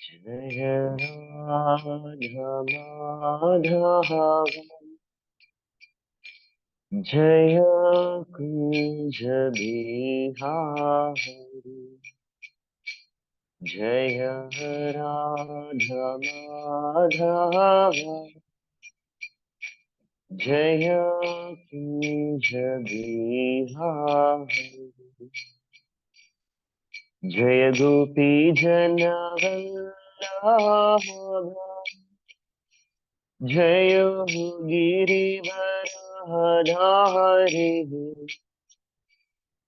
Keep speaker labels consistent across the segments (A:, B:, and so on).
A: जय राधा माधव जय कुंज बिहारी जय राधा माधव जय कुंज बिहारी जय गोपी जनवल्लभ जय गिरिवरधारी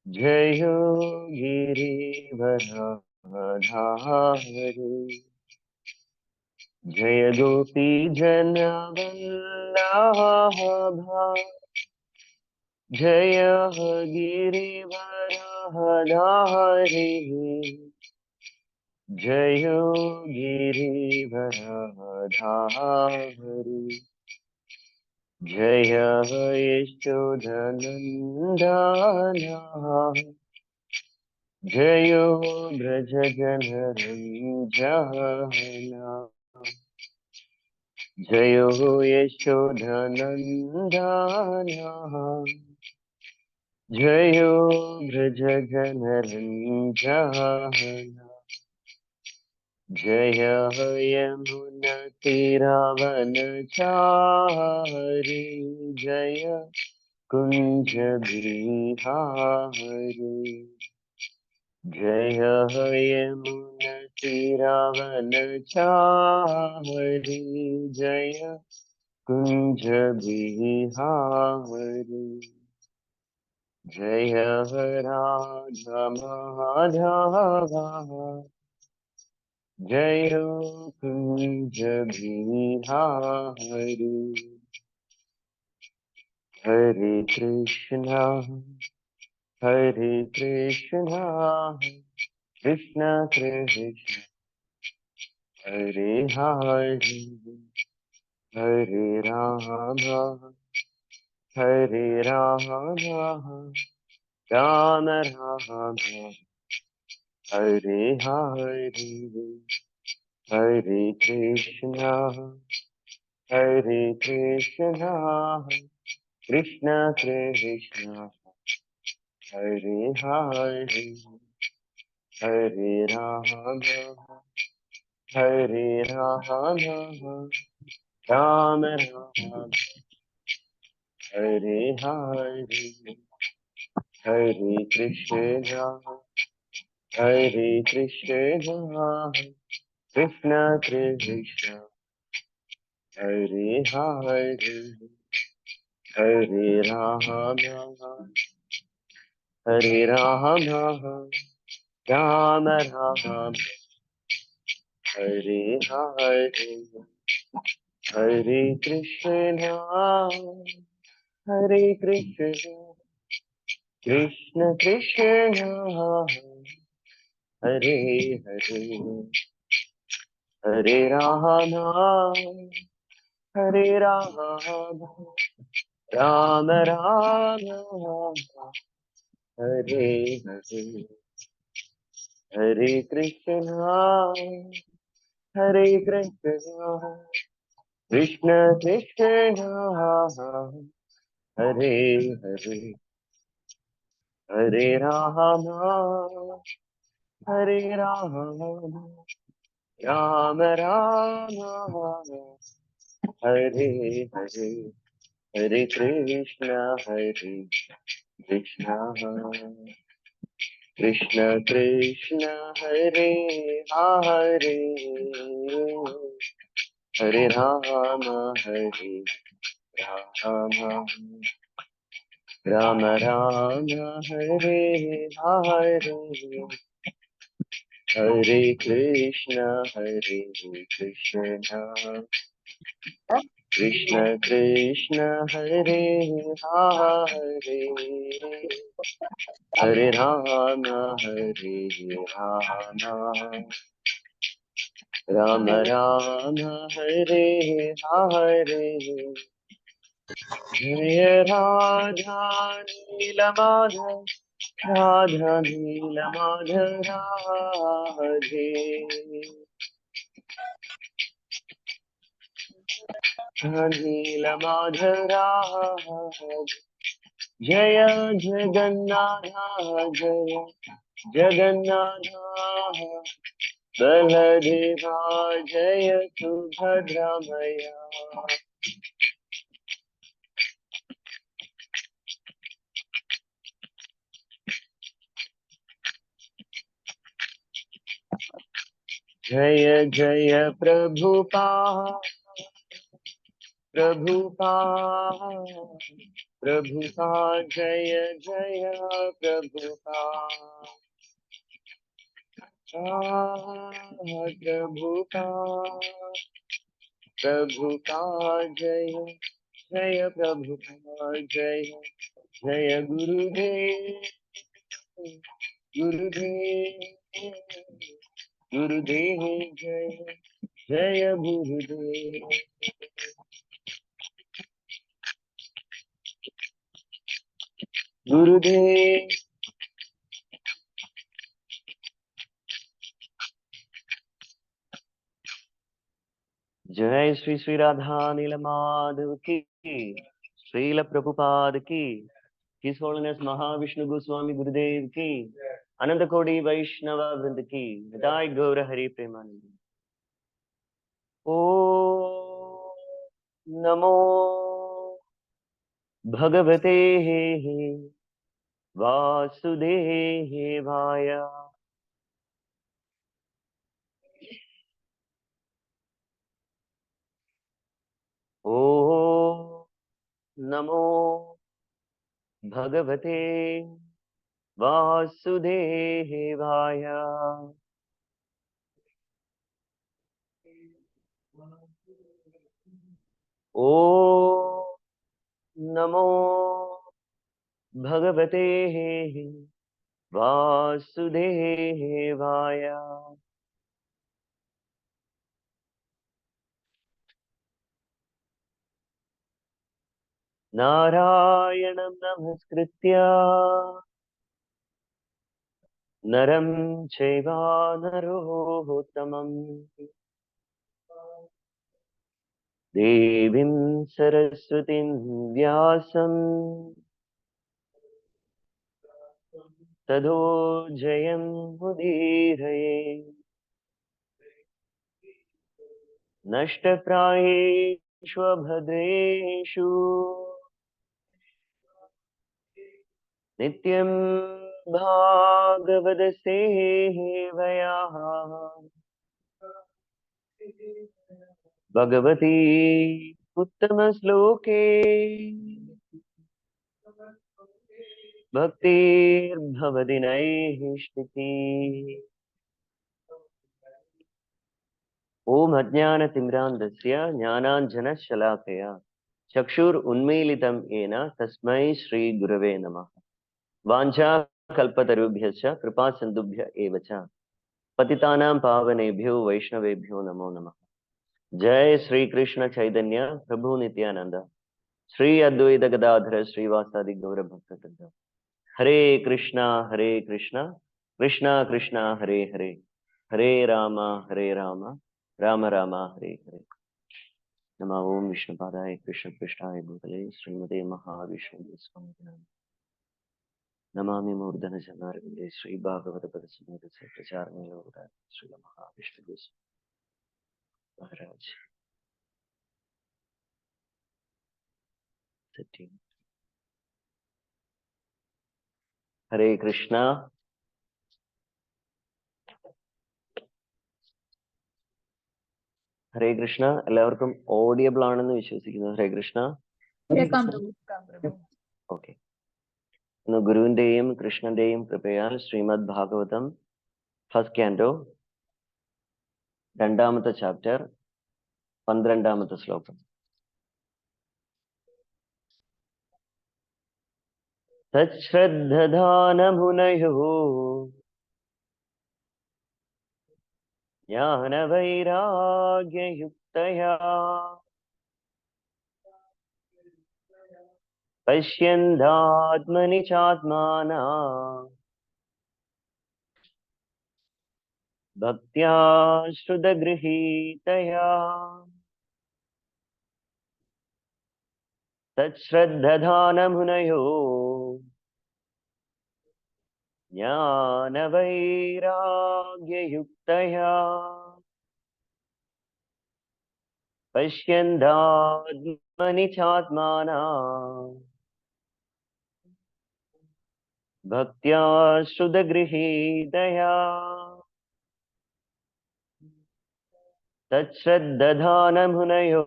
A: जय गिरिवरधारी जय गोपी जनवल्लभ जय गिरिवरधारी जय गिरिवरधारी जय यशोधनन्दन जय व्रजगणरञ्जना जय यशोधनन्दन जय व्रजगणरञ्जना जय यमुनतीरावनचारी जय कुंज बिहारी जय यमुनतीरावनचारी जय कुंज बिहारी जय राधा माधव जय कुंज बिहारी हरे कृष्णा कृष्ण कृष्ण हरे हरे हरे राम राम राम हरे हरे हरे कृष्णा कृष्ण कृष्ण हरे हरे हरे राम राम राम हरे हरे हरे कृष्ण कृष्ण कृष्ण हरे हरे हरे राम राम राम हरे हरे हरे कृष्ण कृष्ण कृष्ण हरे हरे हरे राम राम राम हरे हरे हरे कृष्ण कृष्ण कृष्ण हरे हरे हरे राम राम राम हरे हरे हरे कृष्ण कृष्ण कृष्ण हरे हरे हरे राम राम राम राम हरे हरे हरे कृष्ण कृष्ण कृष्ण हरे हरे हरे राम राम राम हरे हरे जय राधा नीलमाधव राधे नीलमाधरा जय जगन्नाथ जय जगन्नाथ बलदेवा जय सुभद्रा मैया जय जय प्रभुपाद प्रभुपाद प्रभुपाद जय जय प्रभुपाद प्रभुपाद प्रभुपाद जय जय प्रभुपाद जय जय गुरुदेव गुरुदेव गुरुदेव जय जय गुरुदेव गुरुदेव जय श्री श्री राधा नील माधव की श्रील प्रभुपाद की हिज होलिनेस महाविष्णु गोस्वामी गुरुदेव की अनंत कोटि वैष्णव वृंद की हृदय गौर हरि प्रेमानंद ओ नमो भगवते वासुदेवाय ओ नमो भगवते वासुदेवाय ओ नमो भगवते वासुदेवाय नारायणं नमस्कृत्य नरं चैव नरोत्तमं देवीं सरस्वतीं व्यासं ततो जयं मुदीरये नष्टप्रायेषु भद्रेषु नित्यं भागवत सेवया भगवती उत्तम श्लोके भक्तिर्भवति नैष्ठिकी ओम अज्ञानतिमिरान्धस्य ज्ञानाञ्जनशलाकया चक्षुरुन्मीलितं येन तस्मै श्रीगुरवे नमः वाञ्छाकल्पतरुभ्यश्च कृपासिन्धुभ्य एव च पतितानां पावनेभ्यो वैष्णवेभ्यो नमो नमः। जय श्री कृष्ण चैतन्य प्रभु नित्यानंद श्री अद्वैत गदाधर श्रीवासादि गौर भक्तवृंद हरे कृष्णा कृष्णा कृष्णा हरे हरे हरे राम राम राम हरे हरे। नमः ओम विष्णुपादाय कृष्ण पृष्ठाय भूतले श्रीमते महाविष्णु स्वामिने नमामि मूर्धन जनार्दने श्री भागवत पद समेत प्रचारणे श्री महाविष्णु महाराज। हरे कृष्णा ഹരേ കൃഷ്ണ. എല്ലാവർക്കും ഓഡിയബിൾ ആണെന്ന് വിശ്വസിക്കുന്നു. ഹരേ കൃഷ്ണ. ഓക്കെ. ഇന്ന് ഗുരുവിന്റെയും കൃഷ്ണന്റെയും കൃപയാൽ ശ്രീമദ് ഭാഗവതം ഫസ്റ്റ് ക്യാൻഡോ 2ാമത്തെ ചാപ്റ്റർ 12ാമത്തെ ശ്ലോകം. തശ്രദ്ധധാനമുനയോ ജ്ഞാനവൈരാഗ്യയുക്തയാ പശ്യന്താത്മനി ചാത്മാനാ ഭക്ത്യാ ശ്രുതഗൃഹീതയാ. तच्छ्रद्धधानमुनयो ज्ञानवैराग्ययुक्तया पश्यन्दात्मनि चात्मानः भक्त्या श्रुतगृहीतया तच्छ्रद्धधानमुनयो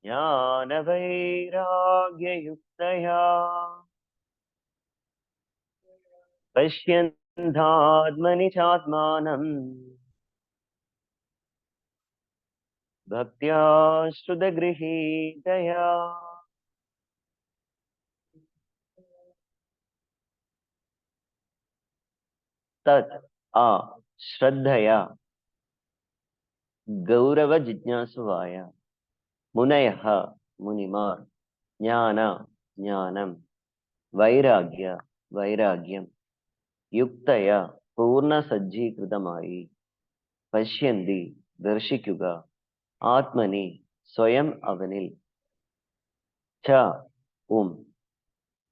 A: ज्ञानवैराग्ययुक्तया पश्यन्दात्मनि चात्मानम् भक्त्या श्रुतगृहीतया तत् श्रद्धया गौरव जिज्ञासुवाय मुनयः मुनिमार ज्ञान ज्ञानम वैराग्य वैराग्यम युक्तया पूर्ण सज्जीकृतമായി പശ്യന്തി ദർശിക്കുക ആത്മനി സ്വയം അവനിൽ ച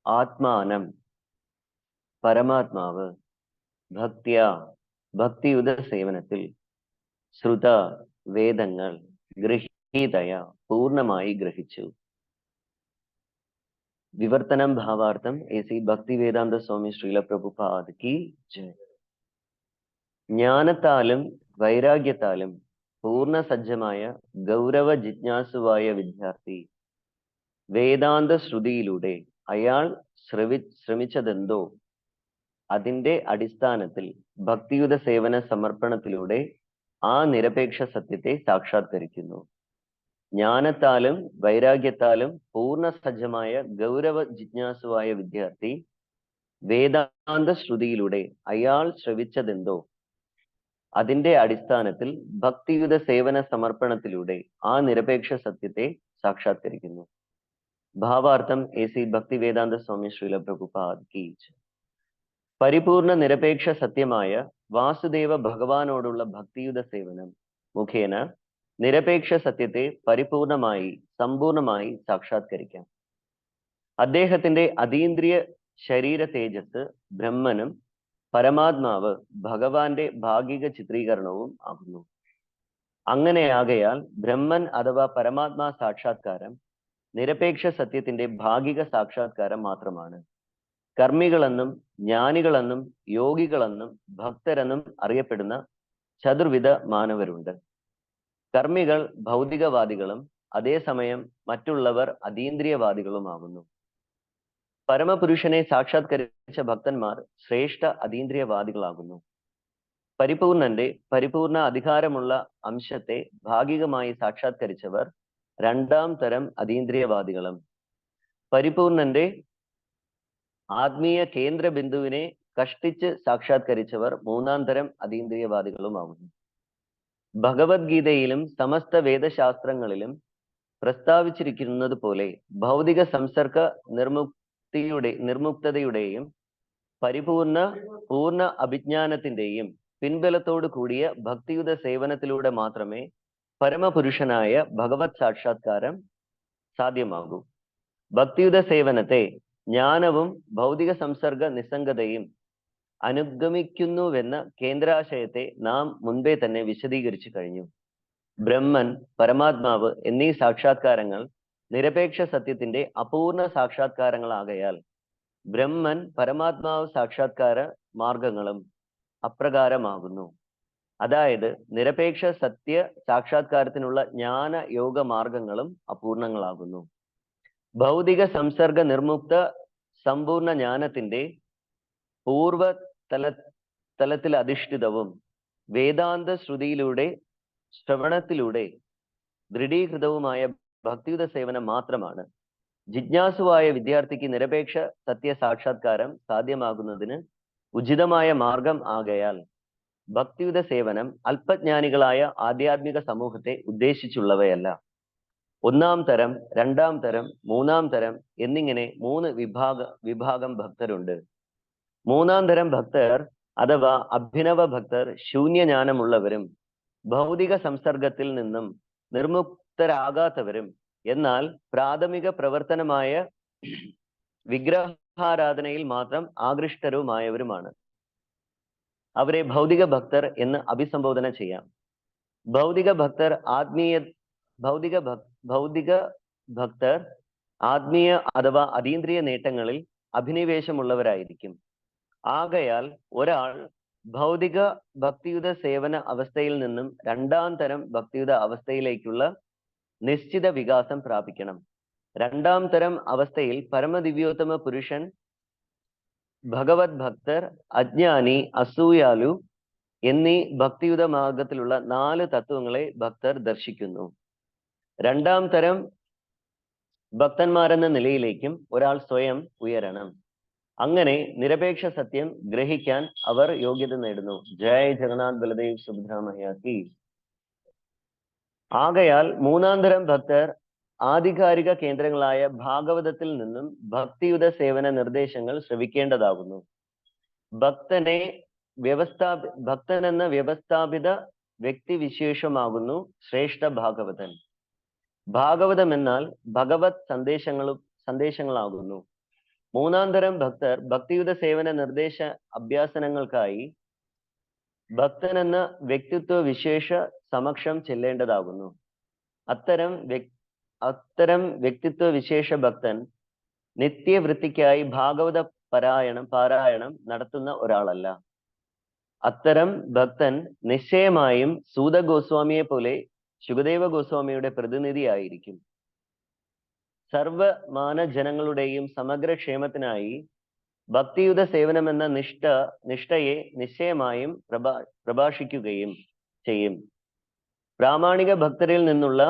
A: ആത്മാനം പരമാത്മാവ് ഭക്ത്യ ഭക്തിയുത സേവനത്തിൽ ശ്രുത വേദങ്ങൾ ഗൃഹീതയ പൂർണ്ണമായി ഗ്രഹിച്ചു. വിവർത്തനം ഭാവാർത്ഥം എസി ഭക്തി വേദാന്ത സ്വാമി ശ്രീല പ്രഭുപാദ് കി ജയ്. ജ്ഞാനത്താലും വൈരാഗ്യത്താലും പൂർണ്ണ സജ്ജമായ ഗൗരവ ജിജ്ഞാസുവായ വിദ്യാർത്ഥി വേദാന്ത ശ്രുതിയിലൂടെ അയാൾ ശ്രമിച്ചതെന്തോ അതിന്റെ അടിസ്ഥാനത്തിൽ ഭക്തിയുത സേവന സമർപ്പണത്തിലൂടെ ആ നിരപേക്ഷ സത്യത്തെ സാക്ഷാത്കരിക്കുന്നു. ജ്ഞാനത്താലും വൈരാഗ്യത്താലും പൂർണ്ണ സജ്ജമായ ഗൗരവ ജിജ്ഞാസുവായ വിദ്യാർത്ഥി വേദാന്ത ശ്രുതിയിലൂടെ അയാൾ ശ്രവിച്ചതെന്തോ അതിന്റെ അടിസ്ഥാനത്തിൽ ഭക്തിയുത സേവന സമർപ്പണത്തിലൂടെ ആ നിരപേക്ഷ സത്യത്തെ സാക്ഷാത്കരിക്കുന്നു. ഭാവാർത്ഥം എസി ഭക്തി വേദാന്ത സ്വാമി ശ്രീല പ്രഭുപാദ് കി ജയ്. പരിപൂർണ നിരപേക്ഷ സത്യമായ വാസുദേവ ഭഗവാനോടുള്ള ഭക്തിയുത സേവനം മുഖേന നിരപേക്ഷ സത്യത്തെ പരിപൂർണമായി സമ്പൂർണമായി സാക്ഷാത്കരിക്കാം. അദ്ദേഹത്തിന്റെ അതീന്ദ്രിയ ശരീര തേജസ് ബ്രഹ്മനും പരമാത്മാവ് ഭഗവാന്റെ ഭാഗിക ചിത്രീകരണവും ആകുന്നു. അങ്ങനെയാകയാൽ ബ്രഹ്മൻ അഥവാ പരമാത്മാ സാക്ഷാത്കാരം നിരപേക്ഷ സത്യത്തിന്റെ ഭാഗിക സാക്ഷാത്കാരം മാത്രമാണ്. കർമ്മികളെന്നും ജ്ഞാനികളെന്നും യോഗികളെന്നും ഭക്തരെന്നും അറിയപ്പെടുന്ന ചതുർവിധ മാനവരുണ്ട്. കർമ്മികൾ ഭൗതികവാദികളും അതേസമയം മറ്റുള്ളവർ അതീന്ദ്രിയവാദികളുമാകുന്നു. പരമപുരുഷനെ സാക്ഷാത്കരിച്ച ഭക്തന്മാർ ശ്രേഷ്ഠ അതീന്ദ്രിയവാദികളാകുന്നു. പരിപൂർണന്റെ പരിപൂർണ അധികാരമുള്ള അംശത്തെ ഭാഗികമായി സാക്ഷാത്കരിച്ചവർ രണ്ടാം തരം അതീന്ദ്രിയവാദികളും പരിപൂർണന്റെ ആത്മീയ കേന്ദ്ര ബിന്ദുവിനെ കഷ്ടിച്ച് സാക്ഷാത്കരിച്ചവർ മൂന്നാം തരം അതീന്ദ്രിയവാദികളുമാകുന്നു. ഭഗവത്ഗീതയിലും സമസ്ത വേദശാസ്ത്രങ്ങളിലും പ്രസ്താവിച്ചിരിക്കുന്നത് പോലെ ഭൗതിക സംസർഗ നിർമുക്തതയുടെയും പൂർണ്ണ അഭിജ്ഞാനത്തിന്റെയും പിൻബലത്തോടു കൂടിയ ഭക്തിയുത സേവനത്തിലൂടെ മാത്രമേ പരമപുരുഷനായ ഭഗവത് സാക്ഷാത്കാരം സാധ്യമാകൂ. ഭക്തിയുത സേവനത്തെ ജ്ഞാനവും ഭൗതിക സംസർഗ നിസ്സംഗതയും അനുഗമിക്കുന്നുവെന്ന കേന്ദ്രാശയത്തെ നാം മുൻപേ തന്നെ വിശദീകരിച്ചു കഴിഞ്ഞു. ബ്രഹ്മൻ പരമാത്മാവ് എന്നീ സാക്ഷാത്കാരങ്ങൾ നിരപേക്ഷ സത്യത്തിന്റെ അപൂർണ സാക്ഷാത്കാരങ്ങളാകയാൽ ബ്രഹ്മൻ പരമാത്മാവ് സാക്ഷാത്കാര മാർഗങ്ങളും അപ്രകാരമാകുന്നു. അതായത് നിരപേക്ഷ സത്യ സാക്ഷാത്കാരത്തിനുള്ള ജ്ഞാന യോഗ മാർഗങ്ങളും അപൂർണങ്ങളാകുന്നു. ഭൗതിക സംസർഗ നിർമുക്ത സമ്പൂർണ്ണ ജ്ഞാനത്തിന്റെ പൂർവ തലത്തിൽ അധിഷ്ഠിതവും വേദാന്ത ശ്രുതിയിലൂടെ ശ്രവണത്തിലൂടെ ദൃഢീകൃതവുമായ ഭക്തിയുത സേവനം മാത്രമാണ് ജിജ്ഞാസുവായ വിദ്യാർത്ഥിക്ക് നിരപേക്ഷ സത്യ സാക്ഷാത്കാരം സാധ്യമാകുന്നതിന് ഉചിതമായ മാർഗം ആകയാൽ ഭക്തിയുത സേവനം അല്പജ്ഞാനികളായ ആധ്യാത്മിക സമൂഹത്തെ ഉദ്ദേശിച്ചുള്ളവയല്ല. ഒന്നാം തരം, രണ്ടാം തരം, മൂന്നാം തരം എന്നിങ്ങനെ മൂന്ന് വിഭാഗം ഭക്തരുണ്ട്. മൂന്നാം തരം ഭക്തർ അഥവാ അഭിനവ ഭക്തർ ശൂന്യജ്ഞാനമുള്ളവരും ഭൗതിക സംസർഗത്തിൽ നിന്നും ഭക്തരാകാത്തവരും എന്നാൽ പ്രാഥമിക പ്രവർത്തനമായ വിഗ്രഹാരാധനയിൽ മാത്രം ആകൃഷ്ടരുമായവരുമാണ്. അവരെ ഭൗതിക ഭക്തർ എന്ന് അഭിസംബോധന ചെയ്യാം. ഭൗതിക ഭക്തർ ആത്മീയ അഥവാ അതീന്ദ്രിയ നേട്ടങ്ങളിൽ അഭിനിവേശമുള്ളവരായിരിക്കും. ആകയാൽ ഒരാൾ ഭൗതിക ഭക്തിയുത സേവന അവസ്ഥയിൽ നിന്നും രണ്ടാം തരം ഭക്തിയുത അവസ്ഥയിലേക്കുള്ള നിശ്ചിത വികാസം പ്രാപിക്കണം. രണ്ടാം തരം അവസ്ഥയിൽ പരമദിവ്യോത്തമ പുരുഷൻ, ഭഗവത് ഭക്തർ, അജ്ഞാനി, അസൂയാലു എന്നീ ഭക്തിയുത മാർഗത്തിലുള്ള 4 തത്വങ്ങളെ ഭക്തർ ദർശിക്കുന്നു. രണ്ടാം തരം ഭക്തന്മാരെന്ന നിലയിലേക്കും ഒരാൾ സ്വയം ഉയരണം. അങ്ങനെ നിരപേക്ഷ സത്യം ഗ്രഹിക്കാൻ അവർ യോഗ്യത നേടുന്നു. ജയ് ജഗന്നാഥ് ബലദേവ് സുഭദ്രാ മയ്യാക്കി. ആകയാൽ മൂന്നാം തരം ഭക്തർ ആധികാരിക കേന്ദ്രങ്ങളായ ഭാഗവതത്തിൽ നിന്നും ഭക്തിയുത സേവന നിർദ്ദേശങ്ങൾ ശ്രവിക്കേണ്ടതാകുന്നു. ഭക്തനെന്ന വ്യവസ്ഥാപിത വ്യക്തിവിശേഷമാകുന്നു ശ്രേഷ്ഠ ഭാഗവതൻ. ഭാഗവതം എന്നാൽ ഭഗവത് സന്ദേശങ്ങളാകുന്നു. മൂന്നാം തരം ഭക്തർ ഭക്തിയുത സേവന നിർദ്ദേശ അഭ്യാസനങ്ങൾക്കായി ഭക്തനെന്ന വ്യക്തിത്വ വിശേഷ സമക്ഷം ചെല്ലേണ്ടതാകുന്നു. അത്തരം വ്യക്തിത്വ വിശേഷ ഭക്തൻ നിത്യവൃത്തിക്കായി ഭാഗവത പാരായണം നടത്തുന്ന ഒരാളല്ല. അത്തരം ഭക്തൻ നിശ്ചയമായും സൂത ഗോസ്വാമിയെ പോലെ ശുകദേവ ഗോസ്വാമിയുടെ പ്രതിനിധിയായിരിക്കും. സർവമാനജനങ്ങളുടെയും സമഗ്ര ക്ഷേമത്തിനായി ഭക്തിയുത സേവനമെന്ന നിഷ്ഠയെ നിശ്ചയമായും പ്രഭാഷിക്കുകയും ചെയ്യും. പ്രാമാണിക ഭക്തരിൽ നിന്നുള്ള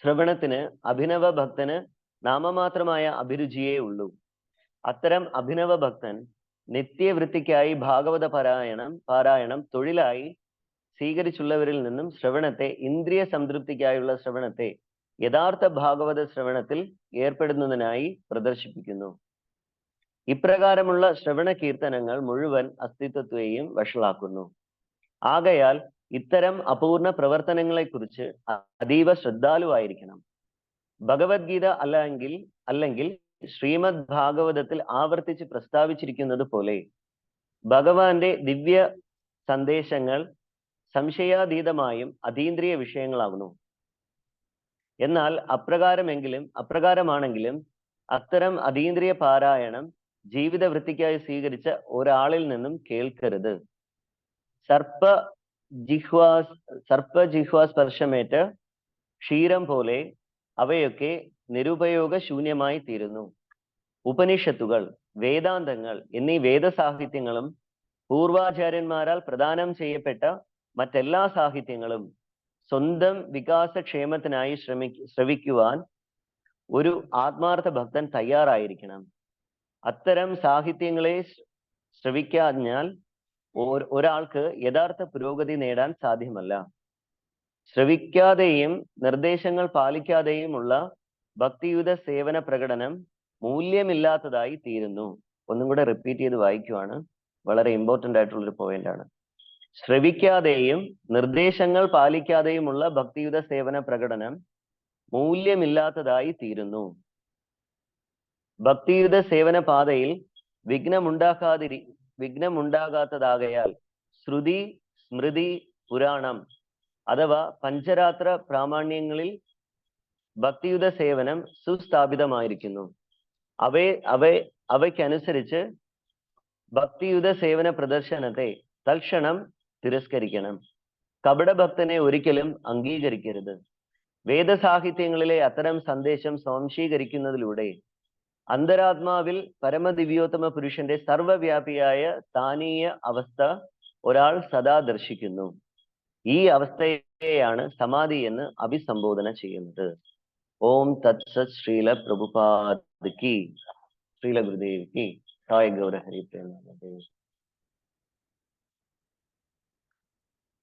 A: ശ്രവണത്തിന് അഭിനവ ഭക്തന് നാമമാത്രമായ അഭിരുചിയേ ഉള്ളൂ. അത്തരം അഭിനവ ഭക്തൻ നിത്യവൃത്തിക്കായി ഭാഗവത പാരായണം തൊഴിലായി സ്വീകരിച്ചുള്ളവരിൽ നിന്നും ശ്രവണത്തെ, ഇന്ദ്രിയ സംതൃപ്തിക്കായുള്ള ശ്രവണത്തെ യഥാർത്ഥ ഭാഗവത ശ്രവണത്തിൽ ഏർപ്പെടുന്നതിനായി പ്രദർശിപ്പിക്കുന്നു. ഇപ്രകാരമുള്ള ശ്രവണ കീർത്തനങ്ങൾ മുഴുവൻ അസ്തിത്വത്തെയും വഷളാക്കുന്നു. ആകയാൽ ഇത്തരം അപൂർണ പ്രവർത്തനങ്ങളെക്കുറിച്ച് അതീവ ശ്രദ്ധാലുവായിരിക്കണം. ഭഗവത്ഗീത അല്ലെങ്കിൽ ശ്രീമദ് ഭാഗവതത്തിൽ ആവർത്തിച്ച് പ്രസ്താവിച്ചിരിക്കുന്നത് പോലെ ഭഗവാന്റെ ദിവ്യ സന്ദേശങ്ങൾ സംശയാതീതമായും അതീന്ദ്രിയ വിഷയങ്ങളാകുന്നു. എന്നാൽ അപ്രകാരമാണെങ്കിലും അത്തരം അതീന്ദ്രിയ പാരായണം ജീവിത വൃത്തിക്കായി സ്വീകരിച്ച ഒരാളിൽ നിന്നും കേൾക്കരുത്. സർപ്പജിഹ്വാ സ്പർശമേറ്റ ക്ഷീരം പോലെ അവയൊക്കെ നിരുപയോഗ ശൂന്യമായി തീരുന്നു. ഉപനിഷത്തുകൾ, വേദാന്തങ്ങൾ എന്നീ വേദസാഹിത്യങ്ങളും പൂർവാചാര്യന്മാരാൽ പ്രദാനം ചെയ്യപ്പെട്ട മറ്റെല്ലാ സാഹിത്യങ്ങളും സ്വന്തം വികാസക്ഷേമത്തിനായി ശ്രവിക്കുവാൻ ഒരു ആത്മാർത്ഥ ഭക്തൻ തയ്യാറായിരിക്കണം. അത്തരം സാഹിത്യങ്ങളെ ശ്രവിക്കാഞ്ഞാൽ ഒരാൾക്ക് യഥാർത്ഥ പുരോഗതി നേടാൻ സാധ്യമല്ല. ശ്രവിക്കാതെയും നിർദ്ദേശങ്ങൾ പാലിക്കാതെയുമുള്ള ഭക്തിയുത സേവന പ്രകടനം മൂല്യമില്ലാത്തതായി തീരുന്നു. ഒന്നും കൂടെ റിപ്പീറ്റ് ചെയ്ത് വായിക്കുവാണ്, വളരെ ഇമ്പോർട്ടൻ്റ് ആയിട്ടുള്ളൊരു പോയിന്റ് ആണ്. ശ്രവിക്കാതെയും നിർദ്ദേശങ്ങൾ പാലിക്കാതെയുമുള്ള ഭക്തിയുത സേവന പ്രകടനം മൂല്യമില്ലാത്തതായി തീരുന്നു. ഭക്തിയുത സേവന പാതയിൽ വിഘ്നമുണ്ടാകാത്തതാകയാൽ ശ്രുതി, സ്മൃതി, പുരാണം അഥവാ പഞ്ചരാത്ര പ്രാമാണ്യങ്ങളിൽ ഭക്തിയുത സേവനം സുസ്ഥാപിതമായിരിക്കുന്നു. അവയ്ക്കനുസരിച്ച് ഭക്തിയുത സേവന പ്രദർശനത്തെ തൽക്ഷണം തിരസ്കരിക്കണം. കപടഭക്തനെ ഒരിക്കലും അംഗീകരിക്കരുത്. വേദസാഹിത്യങ്ങളിലെ അത്തരം സന്ദേശം സ്വാംശീകരിക്കുന്നതിലൂടെ അന്തരാത്മാവിൽ പരമദിവ്യോത്തമ പുരുഷന്റെ സർവവ്യാപിയായ സ്ഥാനീയ അവസ്ഥ ഒരാൾ സദാ ദർശിക്കുന്നു. ഈ അവസ്ഥയെയാണ് സമാധി എന്ന് അഭിസംബോധന ചെയ്യുന്നത്. ഓം തത്സത്. ശ്രീല പ്രഭുപാദ് കി, ശ്രീല ഗുരുദേവ് കി. സായി ഗൗര ഹരി പ്രേമാനന്ദ.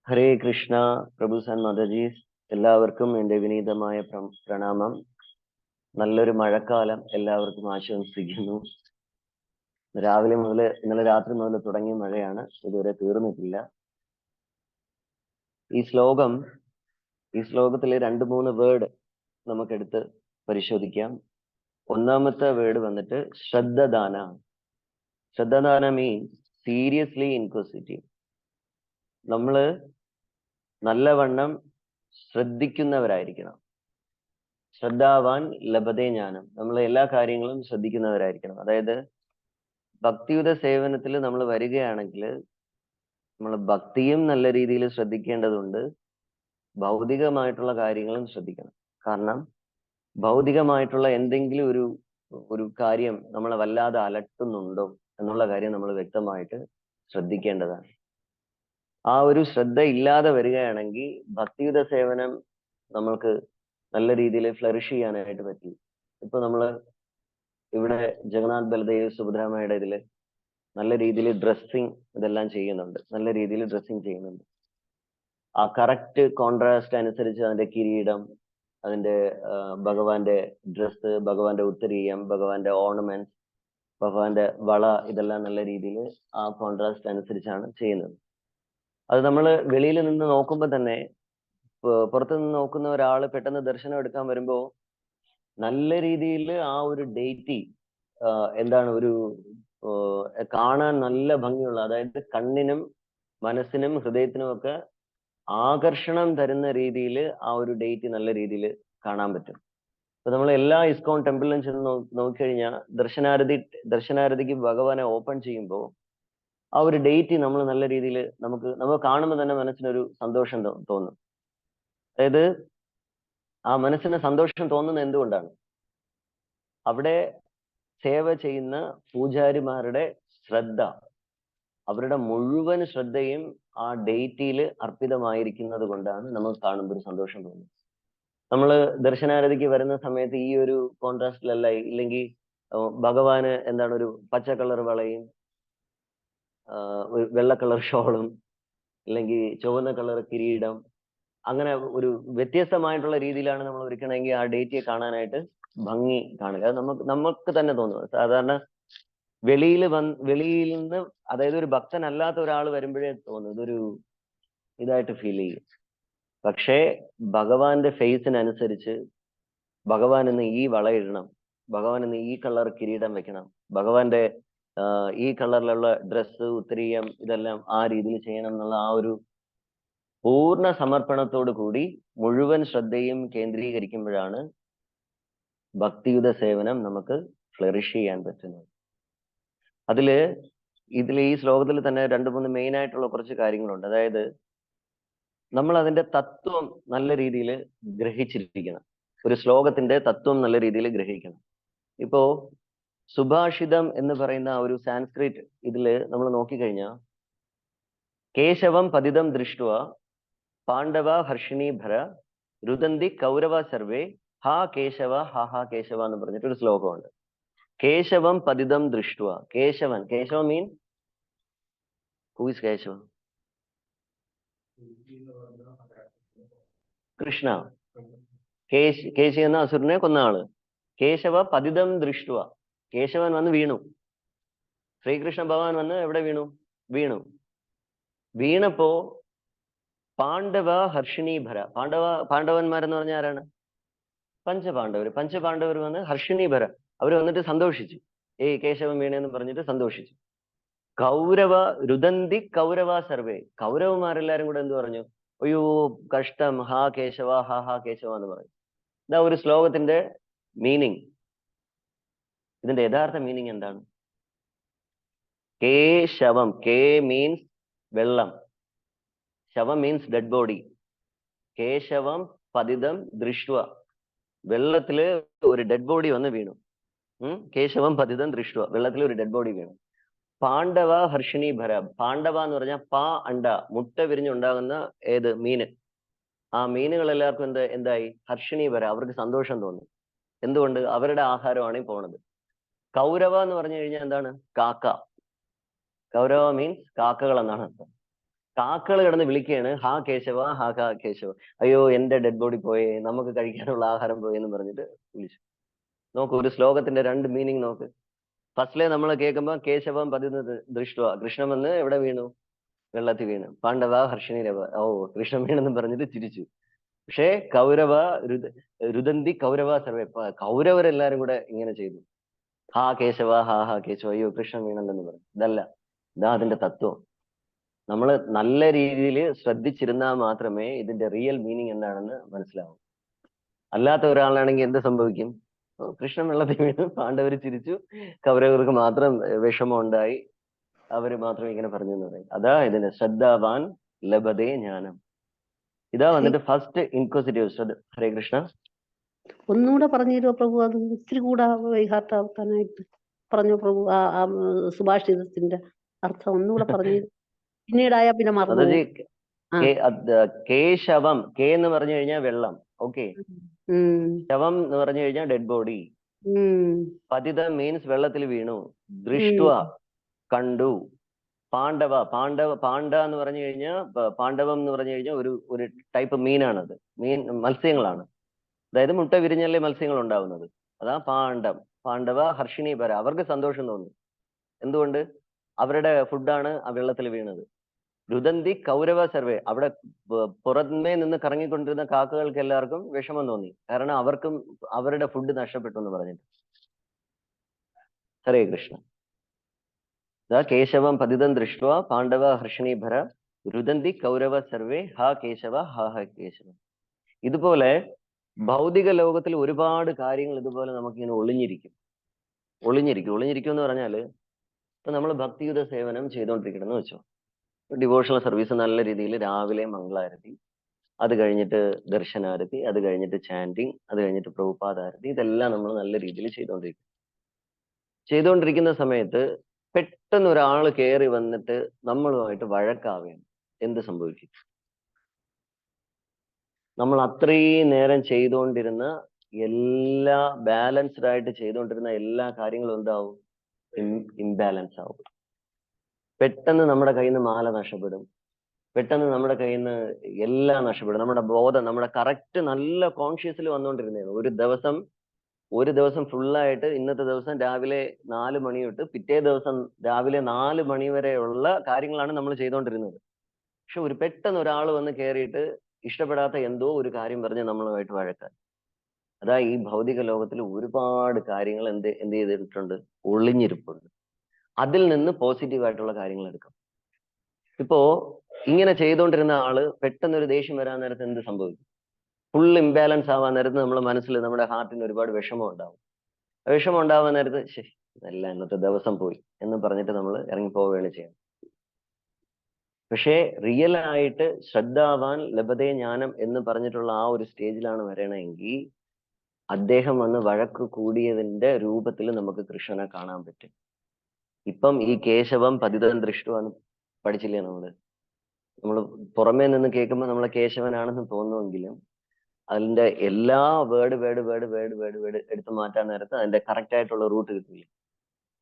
A: ഹരേ കൃഷ്ണ. പ്രഭു സന്മതജീസ്, എല്ലാവർക്കും എൻ്റെ വിനീതമായ പ്രണാമം. നല്ലൊരു മഴക്കാലം എല്ലാവർക്കും ആശംസിക്കുന്നു. ഇന്നലെ രാത്രി മുതൽ തുടങ്ങിയ മഴയാണ്, ഇതുവരെ തീർന്നിട്ടില്ല. ഈ ശ്ലോകം ഈ ശ്ലോകത്തിലെ 2-3 വേർഡ് നമുക്കെടുത്ത് പരിശോധിക്കാം. ഒന്നാമത്തെ വേർഡ് വന്നിട്ട് ശ്രദ്ധദാന. ശ്രദ്ധദാന മീൻസ് സീരിയസ്ലി ഇൻക്വസിറ്റീവ്. നമ്മള് നല്ലവണ്ണം ശ്രദ്ധിക്കുന്നവരായിരിക്കണം. ശ്രദ്ധാവാൻ ലഭതേ ജ്ഞാനം. നമ്മൾ എല്ലാ കാര്യങ്ങളും ശ്രദ്ധിക്കുന്നവരായിരിക്കണം. അതായത് ഭക്തിയുത സേവനത്തിൽ നമ്മൾ വരികയാണെങ്കിൽ നമ്മൾ ഭക്തിയും നല്ല രീതിയിൽ ശ്രദ്ധിക്കേണ്ടതുണ്ട്, ഭൗതികമായിട്ടുള്ള കാര്യങ്ങളും ശ്രദ്ധിക്കണം. കാരണം ഭൗതികമായിട്ടുള്ള എന്തെങ്കിലും ഒരു ഒരു കാര്യം നമ്മളെ വല്ലാതെ അലട്ടുന്നുണ്ടോ എന്നുള്ള കാര്യം നമ്മൾ വ്യക്തമായിട്ട് ശ്രദ്ധിക്കേണ്ടതാണ്. ആ ഒരു ശ്രദ്ധ ഇല്ലാതെ വരികയാണെങ്കിൽ ഭക്തിയുത സേവനം നമ്മൾക്ക് നല്ല രീതിയിൽ ഫ്ലറിഷ് ചെയ്യാനായിട്ട് പറ്റി. ഇപ്പൊ നമ്മള് ഇവിടെ ജഗന്നാഥ് ബലദേവ് സുഭദ്രാമയുടെ ഇതില് നല്ല രീതിയിൽ ഡ്രസ്സിങ് ഇതെല്ലാം ചെയ്യുന്നുണ്ട്, നല്ല രീതിയിൽ ഡ്രസ്സിങ് ചെയ്യുന്നുണ്ട്. ആ കറക്റ്റ് കോൺട്രാസ്റ്റ് അനുസരിച്ച് അതിന്റെ കിരീടം, അതിന്റെ ഭഗവാന്റെ ഡ്രസ്സ്, ഭഗവാന്റെ ഉത്തരീയം, ഭഗവാന്റെ ഓർണമെന്റ്സ്, ഭഗവാന്റെ വള, ഇതെല്ലാം നല്ല രീതിയിൽ ആ കോൺട്രാസ്റ്റ് അനുസരിച്ചാണ് ചെയ്യുന്നത്. അത് നമ്മൾ വെളിയിൽ നിന്ന് നോക്കുമ്പോൾ തന്നെ, പുറത്തു നിന്ന് നോക്കുന്ന ഒരാൾ പെട്ടെന്ന് ദർശനം എടുക്കാൻ വരുമ്പോൾ നല്ല രീതിയിൽ ആ ഒരു ഡേറ്റി എന്താണ് ഒരു കാണാൻ നല്ല ഭംഗിയുള്ള, അതായത് കണ്ണിനും മനസ്സിനും ഹൃദയത്തിനും ഒക്കെ ആകർഷണം തരുന്ന രീതിയിൽ ആ ഒരു ഡേറ്റ് നല്ല രീതിയിൽ കാണാൻ പറ്റും. ഇപ്പൊ നമ്മൾ എല്ലാ ഇസ്കോൺ ടെമ്പിളിലും ചെന്ന് നോക്കിക്കഴിഞ്ഞാൽ ദർശനാരതിക്ക് ഭഗവാനെ ഓപ്പൺ ചെയ്യുമ്പോൾ ആ ഒരു ഡേറ്റ് നമ്മൾ നല്ല രീതിയിൽ നമുക്ക് കാണുമ്പോൾ തന്നെ മനസ്സിനൊരു സന്തോഷം തോന്നും. അതായത് ആ മനസ്സിന് സന്തോഷം തോന്നുന്നത് എന്തുകൊണ്ടാണ്? അവിടെ സേവ ചെയ്യുന്ന പൂജാരിമാരുടെ ശ്രദ്ധ, അവരുടെ മുഴുവൻ ശ്രദ്ധയും ആ ഡേറ്റിൽ അർപ്പിതമായിരിക്കുന്നത് കൊണ്ടാണ് നമുക്ക് കാണുമ്പോൾ ഒരു സന്തോഷം തോന്നുന്നത്. നമ്മൾ ദർശനാരതിക്ക് വരുന്ന സമയത്ത് ഈ ഒരു കോൺട്രാസ്റ്റിലല്ല, ഇല്ലെങ്കിൽ ഭഗവാന് എന്താണ് ഒരു പച്ച കളർ വളയും ഒരു വെള്ള കളർ ഷോളും അല്ലെങ്കിൽ ചുവന്ന കളർ കിരീടം, അങ്ങനെ ഒരു വ്യത്യസ്തമായിട്ടുള്ള രീതിയിലാണ് നമ്മൾ ഒരുക്കണമെങ്കിൽ ആ ഡേറ്റിയെ കാണാനായിട്ട് ഭംഗി കാണുക. അത് നമുക്ക് തന്നെ തോന്നും. സാധാരണ വെളിയിൽ നിന്ന്, അതായത് ഒരു ഭക്തനല്ലാത്ത ഒരാൾ വരുമ്പോഴേ തോന്നും ഇതൊരു ഇതായിട്ട് ഫീൽ ചെയ്യും. പക്ഷേ ഭഗവാന്റെ ഫേസിനനുസരിച്ച് ഭഗവാൻ ഇന്ന് ഈ വള ഇടണം, ഭഗവാൻ ഇന്ന് ഈ കളർ കിരീടം വെക്കണം, ഭഗവാന്റെ ഈ കളറിലുള്ള ഡ്രസ്സ്, ഉത്തരീയം, ഇതെല്ലാം ആ രീതിയിൽ ചെയ്യണം എന്നുള്ള ആ ഒരു പൂർണ്ണ സമർപ്പണത്തോടു കൂടി മുഴുവൻ ശ്രദ്ധയും കേന്ദ്രീകരിക്കുമ്പോഴാണ് ഭക്തിയുത സേവനം നമുക്ക് ഫ്ലറിഷ് ചെയ്യാൻ പറ്റുന്നത്. ഇതിൽ ഈ ശ്ലോകത്തിൽ തന്നെ 2-3 മെയിൻ ആയിട്ടുള്ള കുറച്ച് കാര്യങ്ങളുണ്ട്. അതായത് നമ്മൾ അതിന്റെ തത്വം നല്ല രീതിയിൽ ഗ്രഹിച്ചിരിക്കണം. ഒരു ശ്ലോകത്തിന്റെ തത്വം നല്ല രീതിയിൽ ഗ്രഹിക്കണം. ഇപ്പോ സുഭാഷിതം എന്ന് പറയുന്ന ഒരു സാൻസ്ക്രിറ്റ് ഇതില് നമ്മൾ നോക്കിക്കഴിഞ്ഞാൽ, കേശവം പതിതം ദൃഷ്ട്വ പാണ്ഡവ ഹർഷിണീഭര രുദന്തി കൗരവ സർവേ ഹാ കേശവ ഹാ കേശവ എന്ന് പറഞ്ഞിട്ടൊരു ശ്ലോകമുണ്ട്. കേശവം പതിതം ദൃഷ്ട്വ. കേശവ മീൻ ഹൂ ഇസ് കേശവ? കൃഷ്ണ. കേശി എന്ന അസുരനെ കൊന്ന ആള്. കേശവ പതിതം ദൃഷ്ട്വ. കേശവൻ വന്ന് വീണു. ശ്രീകൃഷ്ണ ഭഗവാൻ വന്ന് എവിടെ വീണു. വീണപ്പോ പാണ്ഡവ ഹർഷിണീഭര. പാണ്ഡവന്മാരെന്ന് പറഞ്ഞ ആരാണ്? പഞ്ചപാണ്ഡവർ വന്ന് ഹർഷിണീഭര, അവർ വന്നിട്ട് സന്തോഷിച്ചു. കേശവൻ വീണെന്ന് പറഞ്ഞിട്ട് സന്തോഷിച്ചു. കൗരവ രുദന്തി കൗരവ സർവേ. കൗരവന്മാരെല്ലാരും കൂടെ എന്ത് പറഞ്ഞു? അയ്യോ കഷ്ടം, ഹാ കേശവ ഹാ കേശവ എന്ന് പറഞ്ഞു. ഇതാ ഒരു ശ്ലോകത്തിന്റെ മീനിങ്. ഇതിന്റെ യഥാർത്ഥ മീനിങ് എന്താണ്? കേശവം, കേ മീൻസ് വെള്ളം, ശവം മീൻസ് ഡെഡ് ബോഡി. കേശവം പതിതം ദൃഷ്ട്വ. വെള്ളത്തില് ഒരു ഡെഡ് ബോഡി വന്ന് വീണു. കേശവം പതിതം ദൃഷ്ട്വ, വെള്ളത്തിൽ ഒരു ഡെഡ് ബോഡി വീണു. പാണ്ഡവ ഹർഷിണീഭര. പാണ്ഡവ എന്ന് പറഞ്ഞാൽ അണ്ട, മുട്ട വിരിഞ്ഞുണ്ടാകുന്ന ഏത് മീന്. ആ മീനുകൾ എല്ലാവർക്കും എന്തായി? ഹർഷിണീഭര, അവർക്ക് സന്തോഷം തോന്നി. എന്തുകൊണ്ട്? അവരുടെ ആഹാരമാണ് ഈ പോണത്. കൗരവ എന്ന് പറഞ്ഞു കഴിഞ്ഞാൽ എന്താണ്? കാക്ക. കൗരവ മീൻസ് കാക്കകൾ എന്നാണ് അർത്ഥം. കാക്കകൾ കിടന്ന് വിളിക്കുകയാണ്, ഹാ കേശവ ഹാ കേശവ. അയ്യോ എന്റെ ഡെഡ് ബോഡി പോയേ, നമുക്ക് കഴിക്കാനുള്ള ആഹാരം പോയെന്ന് പറഞ്ഞിട്ട് വിളിച്ചു. നോക്കൂ, ഒരു ശ്ലോകത്തിന്റെ 2 മീനിങ് നോക്ക്. ഫസ്റ്റിലെ നമ്മൾ കേൾക്കുമ്പോൾ കേശവം പതിതം ദൃഷ്ട്വ, കൃഷ്ണൻ വന്ന് എവിടെ വീണു? വെള്ളത്തിൽ വീണു. പാണ്ഡവ ഹർഷിണീരവ, കൃഷ്ണൻ വീണെന്ന് പറഞ്ഞിട്ട് ചിരിച്ചു. പക്ഷേ രുദന്തി കൗരവ സർവേ, കൗരവരെല്ലാരും കൂടെ ഇങ്ങനെ ചെയ്തു. ഹാ കേശവ, ഹാ ഹാ കേശവ, അയ്യോ കൃഷ്ണൻ വീണല്ലെന്ന് പറഞ്ഞു. ഇതല്ല, ഇതാ അതിന്റെ തത്വം. നമ്മൾ നല്ല രീതിയിൽ ശ്രദ്ധിച്ചിരുന്നാൽ മാത്രമേ ഇതിന്റെ റിയൽ മീനിങ് എന്താണെന്ന് മനസ്സിലാവൂ. അല്ലാത്ത ഒരാളാണെങ്കിൽ എന്ത് സംഭവിക്കും? കൃഷ്ണൻ വെള്ളത്തിൽ വീണു, പാണ്ഡവര് ചിരിച്ചു, കൗരവർക്ക് മാത്രം വിഷമം ഉണ്ടായി, അവര് മാത്രം ഇങ്ങനെ പറഞ്ഞു എന്ന് പറയും. അതാ ഇതിന് ശ്രദ്ധാവാൻ ലഭതേ ജ്ഞാനം. ഇതാ വന്നിട്ട് ഫസ്റ്റ് ഇൻക്വസിറ്റീവ് ശ്രദ്ധ. ഹരേ കൃഷ്ണ.
B: ഒന്നുകൂടെ പറഞ്ഞു തരുമോ പ്രഭു? അത് ഇത്തിരി കൂടെ വൈകാട്ടാവാനായിട്ട് പറഞ്ഞു പ്രഭു. ആ സുഭാഷിതത്തിന്റെ അർത്ഥം ഒന്നുകൂടെ പറഞ്ഞു തരും. പിന്നീടായാ പിന്നെ മറന്നു.
A: കേശവം, കെ എന്ന് പറഞ്ഞു കഴിഞ്ഞാൽ വെള്ളം, ഓക്കെ. ശവം എന്ന് പറഞ്ഞു കഴിഞ്ഞാൽ ഡെഡ് ബോഡി. പതിതം മീൻസ് വെള്ളത്തിൽ വീണു. ദൃഷ്ട്വ കണ്ടു. പാണ്ഡവ, പാണ്ഡ എന്ന് പറഞ്ഞു കഴിഞ്ഞാൽ, പാണ്ഡവം എന്ന് പറഞ്ഞു കഴിഞ്ഞാൽ ഒരു ടൈപ്പ് മീനാണത്. മത്സ്യങ്ങളാണ്. അതായത് മുട്ട വിരിഞ്ഞല്ലേ മത്സ്യങ്ങൾ ഉണ്ടാവുന്നത്. അതാ പാണ്ഡവ ഹർഷിണി പര. അവർക്ക് സന്തോഷം തോന്നി. എന്തുകൊണ്ട്? അവരുടെ ഫുഡാണ് ആ വെള്ളത്തിൽ വീണത്. രുദന്തി കൗരവ സർവേ, അവിടെ പുറമേ നിന്ന് കറങ്ങിക്കൊണ്ടിരുന്ന കാക്കകൾക്ക് എല്ലാവർക്കും വിഷമം തോന്നി. കാരണം അവർക്കും അവരുടെ ഫുഡ് നഷ്ടപ്പെട്ടു എന്ന് പറഞ്ഞിട്ട്. ഹരേ കൃഷ്ണ. കേശവം പതിതം ദൃഷ്ട്വ പാണ്ഡവ ഹർഷിണീഭര രുദന്തി കൗരവ സർവേ ഹാ കേശവ, ഹാ ഹാ കേശവ. ഇതുപോലെ ഭൗതിക ലോകത്തിൽ ഒരുപാട് കാര്യങ്ങൾ ഇതുപോലെ നമുക്കിങ്ങനെ ഒളിഞ്ഞിരിക്കും എന്ന് പറഞ്ഞാല്, ഇപ്പൊ നമ്മൾ ഭക്തിയുത സേവനം ചെയ്തുകൊണ്ടിരിക്കണം എന്ന് വെച്ചോ. ഡിവോഷണൽ സർവീസ് നല്ല രീതിയിൽ രാവിലെ മംഗളാരതി, അത് കഴിഞ്ഞിട്ട് ദർശനാരതി, അത് കഴിഞ്ഞിട്ട് ചാൻഡിങ്, അത് കഴിഞ്ഞിട്ട് പ്രഭുപാദാരതി, ഇതെല്ലാം നമ്മൾ നല്ല രീതിയിൽ ചെയ്തുകൊണ്ടിരിക്കുന്ന സമയത്ത് പെട്ടെന്ന് ഒരാൾ കയറി വന്നിട്ട് നമ്മളുമായിട്ട് വഴക്കാവുകയാണ്. എന്ത് സംഭവിക്കും? നമ്മൾ അത്രയും നേരം ചെയ്തുകൊണ്ടിരുന്ന എല്ലാ ബാലൻസ്ഡ് ആയിട്ട് ചെയ്തുകൊണ്ടിരുന്ന എല്ലാ കാര്യങ്ങളും എന്താവും? ഇംബാലൻസ് ആവും. പെട്ടെന്ന് നമ്മുടെ കയ്യിൽ നിന്ന് മാല നഷ്ടപ്പെടും. പെട്ടെന്ന് നമ്മുടെ കയ്യിൽ നിന്ന് എല്ലാം നഷ്ടപ്പെടും. നമ്മുടെ ബോധം, നമ്മുടെ കറക്റ്റ് നല്ല കോൺഷ്യസിൽ വന്നുകൊണ്ടിരുന്നതാണ്. ഒരു ദിവസം ഫുള്ളായിട്ട്, ഇന്നത്തെ ദിവസം രാവിലെ 4 മണി തൊട്ട് പിറ്റേ ദിവസം രാവിലെ 4 മണി വരെയുള്ള കാര്യങ്ങളാണ് നമ്മൾ ചെയ്തുകൊണ്ടിരുന്നത്. പക്ഷെ പെട്ടെന്ന് ഒരാൾ വന്ന് കയറിയിട്ട് ഇഷ്ടപ്പെടാത്ത എന്തോ ഒരു കാര്യം പറഞ്ഞ് നമ്മളുമായിട്ട് വഴക്കാൻ. അതാ ഈ ഭൗതിക ലോകത്തിൽ ഒരുപാട് കാര്യങ്ങൾ എന്ത് ചെയ്തിട്ടുണ്ട്? ഒളിഞ്ഞിരിപ്പുണ്ട്. അതിൽ നിന്ന് പോസിറ്റീവായിട്ടുള്ള കാര്യങ്ങൾ എടുക്കാം. ഇപ്പോ ഇങ്ങനെ ചെയ്തുകൊണ്ടിരുന്ന ആള് പെട്ടെന്ന് ഒരു ദേഷ്യം വരാൻ നേരത്ത് എന്ത് സംഭവിക്കും? ഫുൾ ഇംബാലൻസ് ആവാൻ നേരത്ത് നമ്മുടെ മനസ്സിൽ, നമ്മുടെ ഹാർട്ടിന് ഒരുപാട് വിഷമം ഉണ്ടാവും. വിഷമം ഉണ്ടാവാൻ നേരത്ത് ശരി, ഇതെല്ലാം ഇന്നത്തെ ദിവസം പോയി എന്ന് പറഞ്ഞിട്ട് നമ്മൾ ഇറങ്ങിപ്പോവുകയാണ് ചെയ്യുന്നത്. പക്ഷേ റിയൽ ആയിട്ട് ശ്രദ്ധാവാൻ ലഭതേ ജ്ഞാനം എന്ന് പറഞ്ഞിട്ടുള്ള ആ ഒരു സ്റ്റേജിലാണ് വരണമെങ്കിൽ അദ്ദേഹം വന്ന് വഴക്ക് കൂടിയതിന്റെ രൂപത്തിൽ നമുക്ക് കൃഷ്ണനെ കാണാൻ പറ്റും. ഇപ്പം ഈ കേശവം പതിതം ദൃഷ്ടുവാന്ന് പഠിച്ചില്ലേ നമ്മൾ പുറമേ നിന്ന് കേൾക്കുമ്പോൾ നമ്മളെ കേശവനാണെന്ന് തോന്നുമെങ്കിലും അതിന്റെ എല്ലാ വേർഡ് എടുത്തു മാറ്റാൻ നേരത്ത് അതിന്റെ കറക്റ്റ് ആയിട്ടുള്ള റൂട്ട് കിട്ടില്ല.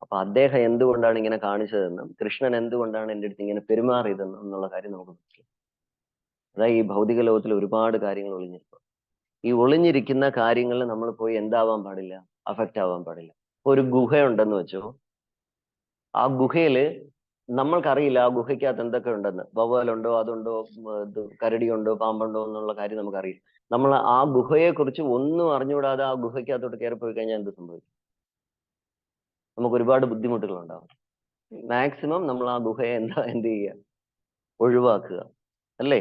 A: അപ്പൊ അദ്ദേഹം എന്തുകൊണ്ടാണ് ഇങ്ങനെ കാണിച്ചതെന്നും കൃഷ്ണൻ എന്തുകൊണ്ടാണ് എൻ്റെ അടുത്ത് ഇങ്ങനെ പെരുമാറിയതെന്നും എന്നുള്ള കാര്യം നമുക്ക് മനസ്സിലാവും. അതായത് ഈ ഭൗതിക ലോകത്തിൽ ഒരുപാട് കാര്യങ്ങൾ ഒളിഞ്ഞിരിക്കും. ഈ ഒളിഞ്ഞിരിക്കുന്ന കാര്യങ്ങളിൽ നമ്മൾ പോയി എന്താവാൻ പാടില്ല? അഫക്റ്റ് ആവാൻ പാടില്ല. ഒരു ഗുഹയുണ്ടെന്ന് വെച്ചോ, ആ ഗുഹയില് നമ്മൾക്കറിയില്ല ആ ഗുഹയ്ക്കകത്ത് എന്തൊക്കെ ഉണ്ടെന്ന്. വവ്വാലുണ്ടോ, അതുണ്ടോ, കരടിയുണ്ടോ, പാമ്പുണ്ടോ എന്നുള്ള കാര്യം നമുക്കറിയില്ല. നമ്മൾ ആ ഗുഹയെ കുറിച്ച് ഒന്നും അറിഞ്ഞുകൂടാതെ ആ ഗുഹയ്ക്കകത്തോട്ട് കയറി പോയി കഴിഞ്ഞാൽ എന്ത് സംഭവിക്കും? നമുക്ക് ഒരുപാട് ബുദ്ധിമുട്ടുകൾ ഉണ്ടാവും. മാക്സിമം നമ്മൾ ആ ഗുഹയെ എന്ത് ചെയ്യുക? ഒഴിവാക്കുക, അല്ലേ?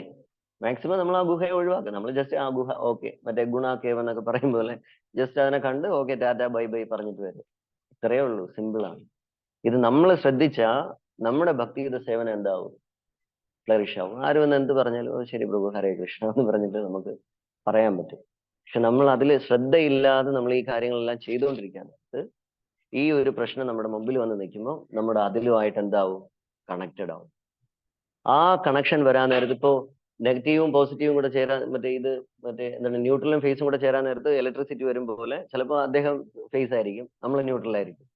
A: മാക്സിമം നമ്മൾ ആ ഗുഹയെ ഒഴിവാക്കുക. നമ്മൾ ജസ്റ്റ് ആ ഗുഹ ഓക്കെ, മറ്റേ ഗുണ കേവ് എന്നൊക്കെ പറയും പോലെ ജസ്റ്റ് അതിനെ കണ്ട് ഓക്കെ ടാറ്റ ബൈ ബൈ പറഞ്ഞിട്ട് വരും. ഇത്രയേ ഉള്ളൂ, സിമ്പിൾ ആണ്. ഇത് നമ്മൾ ശ്രദ്ധിച്ചാൽ നമ്മുടെ ഭക്തിയുത സേവനം എന്താവും? ഫ്ലറിഷ് ആവും. ആരും എന്ന് എന്ത് പറഞ്ഞാലും ശരി പ്രഭു ഹരേ കൃഷ്ണ എന്ന് പറഞ്ഞിട്ട് നമുക്ക് പറയാൻ പറ്റും. പക്ഷെ നമ്മൾ അതിൽ ശ്രദ്ധയില്ലാതെ നമ്മൾ ഈ കാര്യങ്ങളെല്ലാം ചെയ്തുകൊണ്ടിരിക്കാനകത്ത് ഈ ഒരു പ്രശ്നം നമ്മുടെ മുമ്പിൽ വന്ന് നിൽക്കുമ്പോൾ നമ്മുടെ അതിലുമായിട്ട് എന്താവും? കണക്റ്റഡ് ആവും. ആ കണക്ഷൻ വരാൻ നേരത്ത് ഇപ്പോ നെഗറ്റീവും പോസിറ്റീവും കൂടെ ചേരാൻ മറ്റേ എന്താണ് ന്യൂട്രലും ഫേസും കൂടെ ചേരാൻ നേരത്ത് ഇലക്ട്രിസിറ്റി വരും പോലെ ചിലപ്പോൾ അദ്ദേഹം ഫേസ് ആയിരിക്കും, നമ്മൾ ന്യൂട്രൽ ആയിരിക്കും.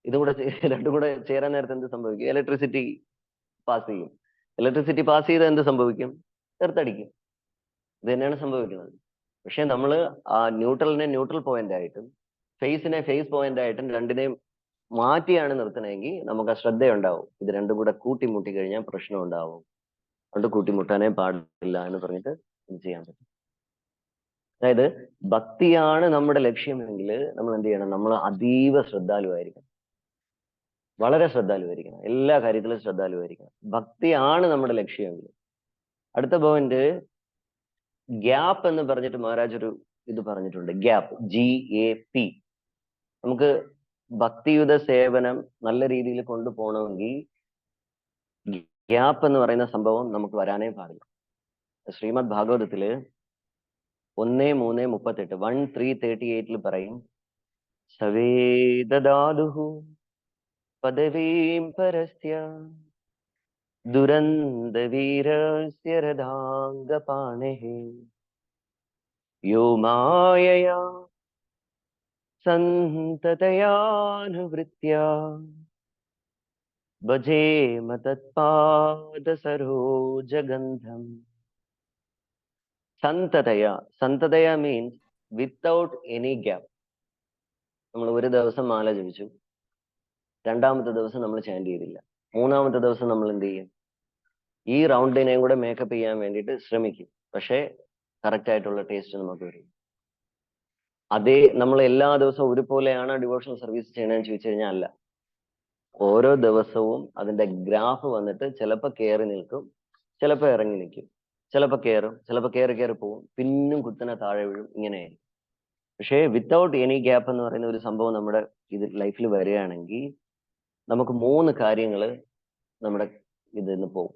A: ഇതും കൂടെ രണ്ടും കൂടെ ചേരാൻ നേരത്ത് എന്ത് സംഭവിക്കും? ഇലക്ട്രിസിറ്റി പാസ് ചെയ്യും. ഇലക്ട്രിസിറ്റി പാസ് ചെയ്താൽ എന്ത് സംഭവിക്കും? എർത്തടിക്കും. ഇത് തന്നെയാണ് സംഭവിക്കുന്നത്. പക്ഷെ നമ്മൾ ആ ന്യൂട്രലിനെ ന്യൂട്രൽ പോയിന്റ് ആയിട്ടും ഫേസിനെ ഫേസ് പോയിന്റ് ആയിട്ടും രണ്ടിനെയും മാറ്റിയാണ് നിർത്തണമെങ്കിൽ നമുക്ക് ആ ശ്രദ്ധയുണ്ടാവും. ഇത് രണ്ടും കൂടെ കൂട്ടിമുട്ടി കഴിഞ്ഞാൽ പ്രശ്നം ഉണ്ടാവും. അതുകൊണ്ട് കൂട്ടിമുട്ടാനേ പാടില്ല എന്ന് പറഞ്ഞിട്ട് ഇത് ചെയ്യാൻ പറ്റും. അതായത് ഭക്തിയാണ് നമ്മുടെ ലക്ഷ്യമെങ്കിൽ നമ്മൾ എന്ത് ചെയ്യണം? നമ്മൾ അതീവ ശ്രദ്ധാലുവായിരിക്കണം, വളരെ ശ്രദ്ധാലുവായിരിക്കണം, എല്ലാ കാര്യത്തിലും ശ്രദ്ധാലുവായിരിക്കണം. ഭക്തിയാണ് നമ്മുടെ ലക്ഷ്യമെങ്കിൽ. അടുത്ത പോയിന്റ് ഗ്യാപ്പ് എന്ന് പറഞ്ഞിട്ട് മഹാരാജ് ഒരു ഇത് പറഞ്ഞിട്ടുണ്ട്. Gap, GAP. നമുക്ക് ഭക്തിയുത സേവനം നല്ല രീതിയിൽ കൊണ്ടുപോകണമെങ്കിൽ ഗ്യാപ്പ് എന്ന് പറയുന്ന സംഭവം നമുക്ക് വരാനേ പാടില്ല. ശ്രീമദ് ഭാഗവതത്തില് 1:3:38 1:3:38 പറയും, സവേദദാദുഹു പദവീം പരസ്യ ദുരന്തവീരസ്യ രഥാംഗപാണേഃ യോ മായയാ സന്തതയാനുവൃത്യ ഭജേമ തത്പാദസരോജഗന്ധം. സന്തതയ മീൻസ് വിത്തൗട്ട് എനി ഗ്യാപ്പ്. നമ്മൾ ഒരു ദിവസം മാല ജപിച്ചു, രണ്ടാമത്തെ ദിവസം നമ്മൾ ചാൻഡ് ചെയ്തില്ല, മൂന്നാമത്തെ ദിവസം നമ്മൾ എന്ത് ചെയ്യും? ഈ റൗണ്ടിനെയും കൂടെ മേക്കപ്പ് ചെയ്യാൻ വേണ്ടിയിട്ട് ശ്രമിക്കും. പക്ഷേ കറക്റ്റ് ആയിട്ടുള്ള ടേസ്റ്റ് നമുക്ക് വരും. അതേ നമ്മൾ എല്ലാ ദിവസവും ഒരുപോലെയാണ് ഡിവോഷണൽ സർവീസ് ചെയ്യണമെന്ന് ചോദിച്ചു കഴിഞ്ഞാൽ അല്ല. ഓരോ ദിവസവും അതിന്റെ ഗ്രാഫ് വന്നിട്ട് ചിലപ്പോൾ കയറി നിൽക്കും, ചിലപ്പോൾ ഇറങ്ങി നിൽക്കും, ചിലപ്പോൾ കയറും, ചിലപ്പോൾ കയറി പോവും, പിന്നും കുത്തനെ താഴെ വീഴും, ഇങ്ങനെയായിരിക്കും. പക്ഷേ വിത്തൗട്ട് എനി ഗ്യാപ്പ് എന്ന് പറയുന്ന ഒരു സംഭവം നമ്മുടെ ഇത് ലൈഫിൽ വരികയാണെങ്കിൽ നമുക്ക് 3 കാര്യങ്ങൾ നമ്മുടെ ഇതിന്ന് പോകും.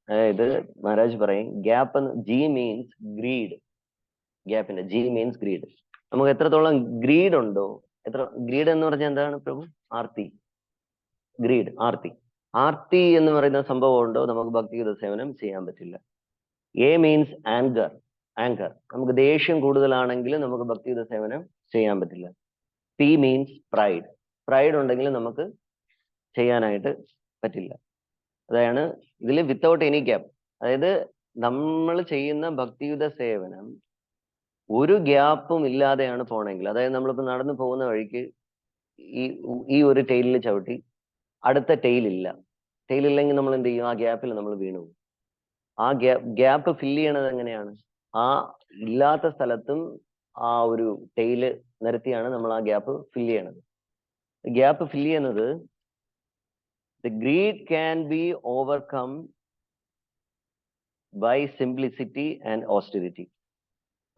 A: അതായത് മഹാരാജ് പറയും ഗ്യാപ്പ്, G മീൻസ് ഗ്രീഡ്. ഗ്യാപ്പിന്റെ G മീൻസ് ഗ്രീഡ്. നമുക്ക് എത്രത്തോളം ഗ്രീഡ് ഉണ്ടോ, ഗ്രീഡ് എന്ന് പറഞ്ഞാൽ എന്താണ് പ്രഭു? ആർത്തി. ഗ്രീഡ്, ആർത്തി എന്ന് പറയുന്ന സംഭവം ഉണ്ടോ, നമുക്ക് ഭക്തിയുത സേവനം ചെയ്യാൻ പറ്റില്ല. A means anchor. നമുക്ക് ദേഷ്യം കൂടുതലാണെങ്കിൽ നമുക്ക് ഭക്തിയുത സേവനം ചെയ്യാൻ പറ്റില്ല. P മീൻസ് പ്രൈഡ് ഉണ്ടെങ്കിൽ നമുക്ക് ചെയ്യാനായിട്ട് പറ്റില്ല. അതാണ് ഇതിൽ വിത്തൗട്ട് എനി ഗ്യാപ്പ്. അതായത് നമ്മൾ ചെയ്യുന്ന ഭക്തിയുത സേവനം ഒരു ഗ്യാപ്പും ഇല്ലാതെയാണ് പോണെങ്കിൽ, അതായത് നമ്മളിപ്പോ നടന്നു പോകുന്ന വഴിക്ക് ഈ ഒരു ടെയിലിൽ ചവിട്ടി അടുത്ത ടെയിലില്ലെങ്കിൽ നമ്മൾ എന്ത് ചെയ്യും? ആ ഗ്യാപ്പിൽ നമ്മൾ വീണു പോകും. ആ ഗ്യാപ്പ് ഫില്ല് ചെയ്യണത് എങ്ങനെയാണ്? ആ ഇല്ലാത്ത സ്ഥലത്തും ആ ഒരു ടെയില് നിരത്തിയാണ് നമ്മൾ ആ ഗ്യാപ്പ് ഫില്ല് ചെയ്യണത്. ഗ്യാപ്പ് ഫില്ല് ചെയ്യുന്നത് the greed can be overcome by simplicity and austerity.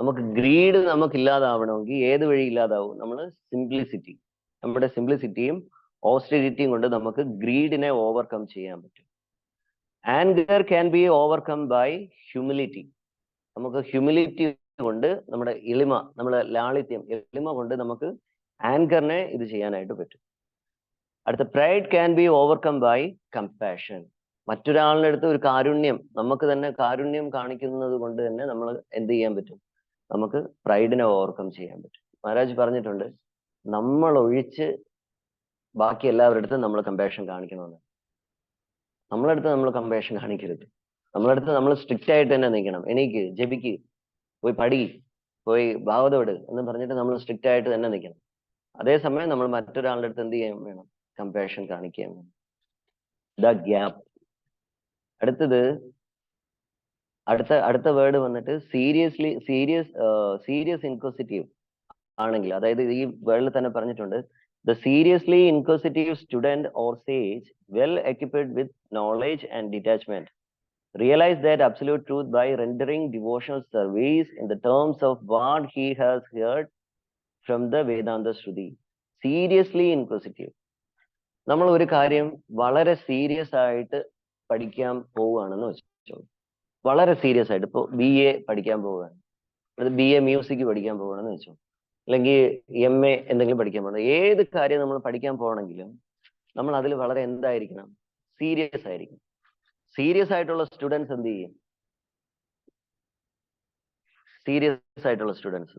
A: നമുക്ക് ഗ്രീഡ് നമുക്ക് ഇല്ലാതാവണമെങ്കിൽ ഏത് വഴി ഇല്ലാതാവും? നമ്മൾ സിംപ്ലിസിറ്റി, നമ്മുടെ സിംപ്ലിസിറ്റിയും ഓസ്റ്ററിറ്റിയും കൊണ്ട് നമുക്ക് ഗ്രീഡിനെ ഓവർകം ചെയ്യാൻ പറ്റും. Anger can be overcome by humility. നമുക്ക് ഹ്യൂമിലിറ്റി കൊണ്ട്, നമ്മുടെ എളിമ, നമ്മുടെ ലാളിത്യം, എളിമ കൊണ്ട് നമുക്ക് ആങ്കറിനെ ഇത് ചെയ്യാനായിട്ട് പറ്റും. അടുത്ത pride can be overcome by compassion. മറ്റൊരാളുടെ അടുത്ത് ഒരു കാരുണ്യം, നമുക്ക് തന്നെ കാരുണ്യം കാണിക്കുന്നത് കൊണ്ട് തന്നെ നമ്മൾ എന്ത് ചെയ്യാൻ പറ്റും? നമുക്ക് പ്രൈഡിനെ ഓവർകം ചെയ്യാൻ പറ്റും. മഹാരാജ് പറഞ്ഞിട്ടുണ്ട്, നമ്മൾ ഒഴിച്ച് ബാക്കി എല്ലാവരുടെ അടുത്തും നമ്മൾ കമ്പാഷൻ കാണിക്കണമെന്ന്. നമ്മളടുത്ത് നമ്മൾ കമ്പാഷൻ കാണിക്കരുത്. നമ്മളടുത്ത് നമ്മൾ സ്ട്രിക്റ്റ് ആയിട്ട് തന്നെ നിൽക്കണം. എനിക്ക് ജപിക്ക്, പോയി പഠി, പോയി ഭാഗവതോട് എന്ന് പറഞ്ഞിട്ട് നമ്മൾ സ്ട്രിക്റ്റ് ആയിട്ട് തന്നെ നിൽക്കണം. അതേസമയം നമ്മൾ മറ്റൊരാളുടെ അടുത്ത് എന്ത് ചെയ്യാൻ വേണം? കമ്പാഷൻ കാണിക്കുകയും വേണം. The gap. അടുത്തത് അടുത്ത വേർഡ് വന്നിട്ട് സീരിയസ് ഇൻക്വസിറ്റീവ് ആണെങ്കിൽ, അതായത് ഈ വേർഡിൽ തന്നെ പറഞ്ഞിട്ടുണ്ട്, the seriously inquisitive student or sage well equipped with knowledge and detachment realize that absolute truth by rendering devotional service in the terms of what he has heard from the Vedanta Shruti. Seriously inquisitive. നമ്മൾ ഒരു കാര്യം വളരെ serious ആയിട്ട് പഠിക്കാൻ പോവുകയാണെന്ന് വെച്ചോ, വളരെ serious ആയിട്ട്, ഇപ്പോൾ BA പഠിക്കാൻ പോവുകയാണ്, അത് BA മ്യൂസിക് പഠിക്കാൻ പോവുകയാണെന്ന് വെച്ചോ, അല്ലെങ്കിൽ MA എന്തെങ്കിലും പഠിക്കാൻ പോകണം. ഏത് കാര്യം നമ്മൾ പഠിക്കാൻ പോകണമെങ്കിലും നമ്മൾ അതിൽ വളരെ എന്തായിരിക്കണം? സീരിയസ് ആയിരിക്കും. സീരിയസ് ആയിട്ടുള്ള സ്റ്റുഡൻസ് എന്ത് ചെയ്യും? സീരിയസ് ആയിട്ടുള്ള സ്റ്റുഡൻസ്